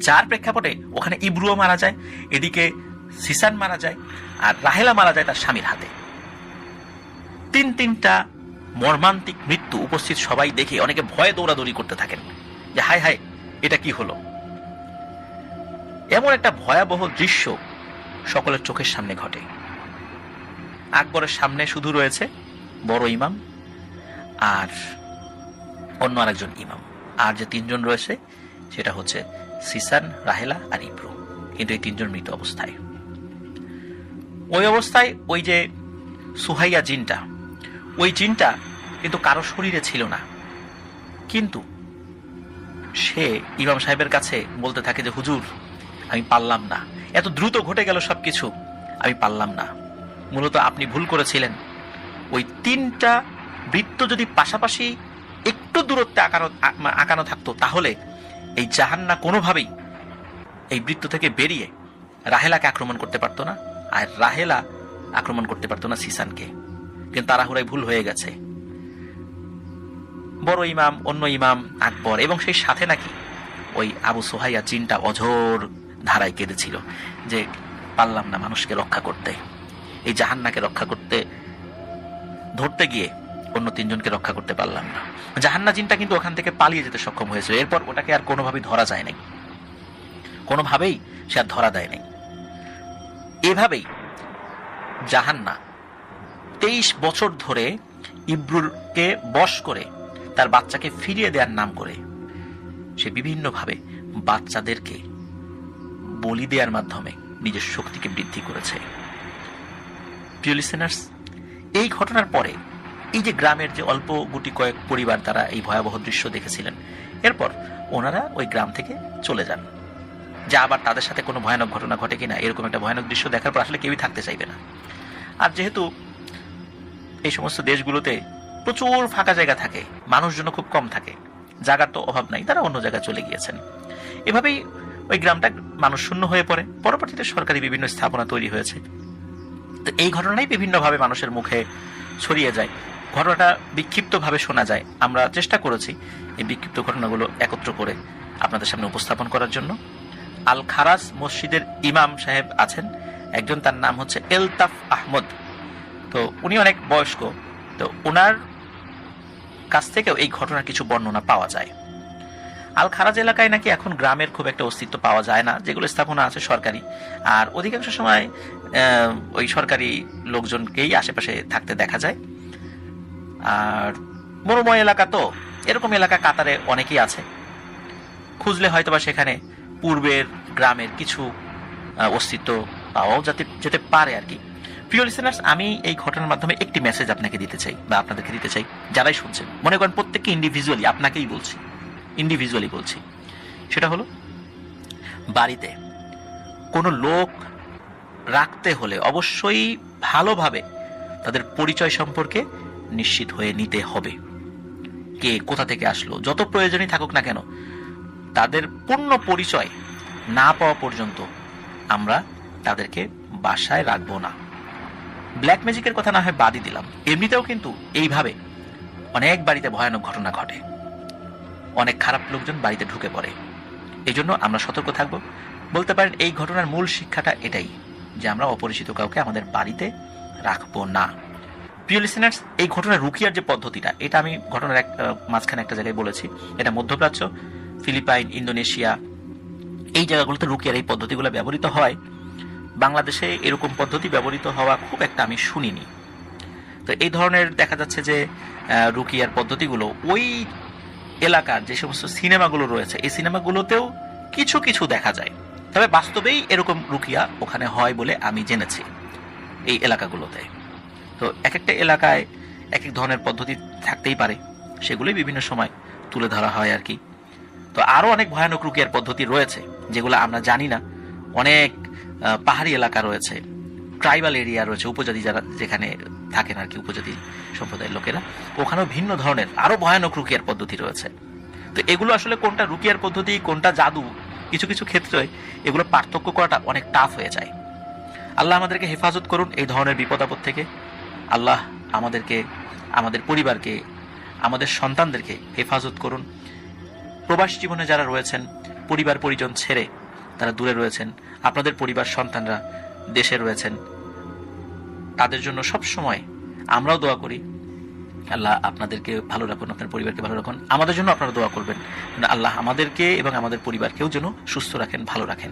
যার প্রেক্ষাপটে ওখানে ইব্রুও মারা যায়, এদিকে সিসান মারা যায়, আর রাহেলা মারা যায় তার স্বামীর হাতে। 3টা মর্মান্তিক মৃত্যু উপস্থিত সবাই দেখে অনেকে ভয়ে দৌড়াদৌড়ি করতে থাকেন যে হায় হায়, এটা কি হলো। এমন একটা ভয়াবহ দৃশ্য সকলের চোখের সামনে ঘটে। আকবরের সামনে শুধু রয়েছে বড় ইমাম আর অন্য আরেকজন ইমাম, আর যে 3জন রয়েছে সেটা হচ্ছে সিসান, রাহেলা আর ইব্রু। কিন্তু এই 3জন মৃত অবস্থায়। ওই অবস্থায় ওই যে সুহাইয়া জিনটা, ওই জিনটা কিন্তু কারো শরীরে ছিল না, কিন্তু সে ইমাম সাহেবের কাছে বলতে থাকে যে হুজুর আমি পারলাম না, এত দ্রুত ঘটে গেল সবকিছু, আমি পারলাম না। মূলত আপনি ভুল করেছিলেন, ওই 3টা বৃত্ত যদি পাশাপাশি একটু দূরত্বে আঁকানো থাকতো, তাহলে এই জাহান্না কোনোভাবেই এই বৃত্ত থেকে বেরিয়ে রাহেলাকে আক্রমণ করতে পারতো না, আর রাহেলা আক্রমণ করতে পারতো না সিসানকে। কিন্তু তাড়াহুড়ায় ভুল হয়ে গেছে। বড় ইমাম, অন্য ইমাম, আকবর এবং সেই সাথে নাকি ওই আবু সুহাইয়া জিনটা অঝোর ধারায় কেঁদেছিল যে পারলাম না মানুষকে রক্ষা করতে, এই জাহান্নাকে রক্ষা করতে ধরতে গিয়ে অন্য 3জনকে রক্ষা করতে পারলাম না। জাহান্না জিনটা কিন্তু ওখান থেকে পালিয়ে যেতে সক্ষম হয়েছিল, এরপর ওটাকে আর কোনোভাবেই ধরা যায় নাই, কোনোভাবেই সে আর ধরা দেয় নাই। এভাবেই জাহান্না 23 বছর ধরে ইব্রুরকে বশ করে তার বাচ্চাকে ফিরিয়ে দেওয়ার নাম করে সে বিভিন্নভাবে বাচ্চাদেরকে বলি দেওয়ার মাধ্যমে নিজের শক্তিকে বৃদ্ধি করেছে। প্রিয় লিসেনার্স, এই ঘটনার পরে এই যে গ্রামের যে অল্প গুটি কয়েক পরিবার তারা এই ভয়াবহ দৃশ্য দেখেছিলেন, এরপর ওনারা ওই গ্রাম থেকে চলে যান। যা আবার তাদের সাথে কোনো ভয়ানক ঘটনা ঘটে কিনা, এরকম একটা ভয়ানক দৃশ্য দেখার পর আসলে কেউই থাকতে চাইবে না। আর যেহেতু এই সমস্ত দেশগুলোতে প্রচুর ফাঁকা জায়গা থাকে, মানুষজন খুব কম থাকে, জায়গার তো অভাব নাই, তারা অন্য জায়গায় চলে গিয়েছেন। এভাবেই ওই গ্রামটা মানুষ শূন্য হয়ে পড়ে। পরবর্তীতে সরকারি বিভিন্ন স্থাপনা তৈরি হয়েছে। তো এই ঘটনাই বিভিন্নভাবে মানুষের মুখে ছড়িয়ে যায়, ঘটনাটা বিক্ষিপ্তভাবে শোনা যায়। আমরা চেষ্টা করেছি এই বিক্ষিপ্ত ঘটনাগুলো একত্র করে আপনাদের সামনে উপস্থাপন করার জন্য। আল খারাজ মসজিদের ইমাম সাহেব আছেন একজন, তার নাম হচ্ছে এলতাফ আহমদ। তো উনি অনেক বয়স্ক, তো ওনার কাছ থেকেও এই ঘটনার কিছু বর্ণনা পাওয়া যায়। আল খারাজ এলাকায় নাকি এখন গ্রামের খুব একটা অস্তিত্ব পাওয়া যায় না, যেগুলো স্থাপনা আছে সরকারি, আর অধিকাংশ সময় ওই সরকারি লোকজনকেই আশেপাশে থাকতে দেখা যায়। আর মরুময় এলাকা, তো এরকম এলাকা কাতারে অনেকেই আছে, খুঁজলে হয়তোবা সেখানে পূর্বের গ্রামের কিছু অস্তিত্ব পাওয়াও যেতে পারে আর কি। প্রিয় লিসেনার্স, আমি এই ঘটনার মাধ্যমে একটি মেসেজ আপনাকে দিতে চাই বা আপনাদেরকে দিতে চাই, যারাই শুনছেন। মনে করেন প্রত্যেককে ইন্ডিভিজুয়ালি, আপনাকেই বলছি, ইন্ডিভিজুয়ালি বলছি। সেটা হলো, বাড়িতে কোনো লোক রাখতে হলে অবশ্যই ভালোভাবে তাদের পরিচয় সম্পর্কে নিশ্চিত হয়ে নিতে হবে। কে কোথা থেকে আসলো, যত প্রয়োজনই থাকুক না কেন, তাদের পূর্ণ পরিচয় না পাওয়া পর্যন্ত আমরা তাদেরকে বাসায় রাখবো না। ব্ল্যাক ম্যাজিকের কথা না হয় বাদই দিলাম, এমনিতেও কিন্তু এইভাবে অনেক বাড়িতে ভয়ানক ঘটনা ঘটে, অনেক খারাপ লোকজন বাড়িতে ঢুকে পড়ে। এই জন্য আমরা সতর্ক থাকবো। বলতে পারেন এই ঘটনার মূল শিক্ষাটা এটাই, যে আমরা অপরিচিত কাউকে আমাদের বাড়িতে রাখবো না। প্রিয় লিসেনার্স, এই ঘটনার রুকিয়ার যে পদ্ধতিটা, এটা আমি ঘটনার মাঝখানে একটা জায়গায় বলেছি, এটা মধ্যপ্রাচ্য, ফিলিপাইন, ইন্দোনেশিয়া, এই জায়গাগুলোতে রুকিয়ার এই পদ্ধতিগুলো ব্যবহৃত হয়। বাংলাদেশে এরকম পদ্ধতি ব্যবহৃত হওয়া খুব একটা আমি শুনিনি। তো এই ধরনের দেখা যাচ্ছে যে রুকিয়ার পদ্ধতিগুলো ওই এলাকার যে সমস্ত সিনেমাগুলো রয়েছে, এই সিনেমাগুলোতেও কিছু কিছু দেখা যায়। তবে বাস্তবেই এরকম রুকিয়া ওখানে হয় বলে আমি জেনেছি এই এলাকাগুলোতে। তো এক একটা এলাকায় এক এক ধরনের পদ্ধতি থাকতেই পারে, সেগুলোই বিভিন্ন সময় তুলে ধরা হয় আর কি। তো আরও অনেক ভয়ানক রুকিয়ার পদ্ধতি রয়েছে যেগুলো আমরা জানি না। অনেক পাহাড়ি এলাকা রয়েছে, ট্রাইবাল এরিয়া রয়েছে, উপজাতি যারা যেখানে থাকেন আর কি, উপজাতি সম্প্রদায়ের লোকেরা, ওখানেও ভিন্ন ধরনের আরো ভয়ানক রুকিয়ার পদ্ধতি রয়েছে। তো এগুলো আসলে কোনটা রুকিয়ার পদ্ধতি কোনটা জাদু, কিছু কিছু ক্ষেত্রে এগুলো পার্থক্য করাটা অনেক টাফ হয়ে যায়। আল্লাহ আমাদেরকে হেফাজত করুন এই ধরনের বিপদ আপদ থেকে। আল্লাহ আমাদেরকে, আমাদের পরিবারকে, আমাদের সন্তানদেরকে হেফাজত করুন। প্রবাসী জীবনে যারা রয়েছেন, পরিবার পরিজন ছেড়ে তারা দূরে রয়েছেন, আপনাদের পরিবার সন্তানরা দেশে রয়েছেন, তাদের জন্য সব সময় আমরাও দোয়া করি, আল্লাহ আপনাদেরকে ভালো রাখুন, আপনার পরিবারকে ভালো রাখুন। আমাদের জন্য আপনারা দোয়া করবেন, আল্লাহ আমাদেরকে এবং আমাদের পরিবারকেও যেন সুস্থ রাখেন, ভালো রাখেন।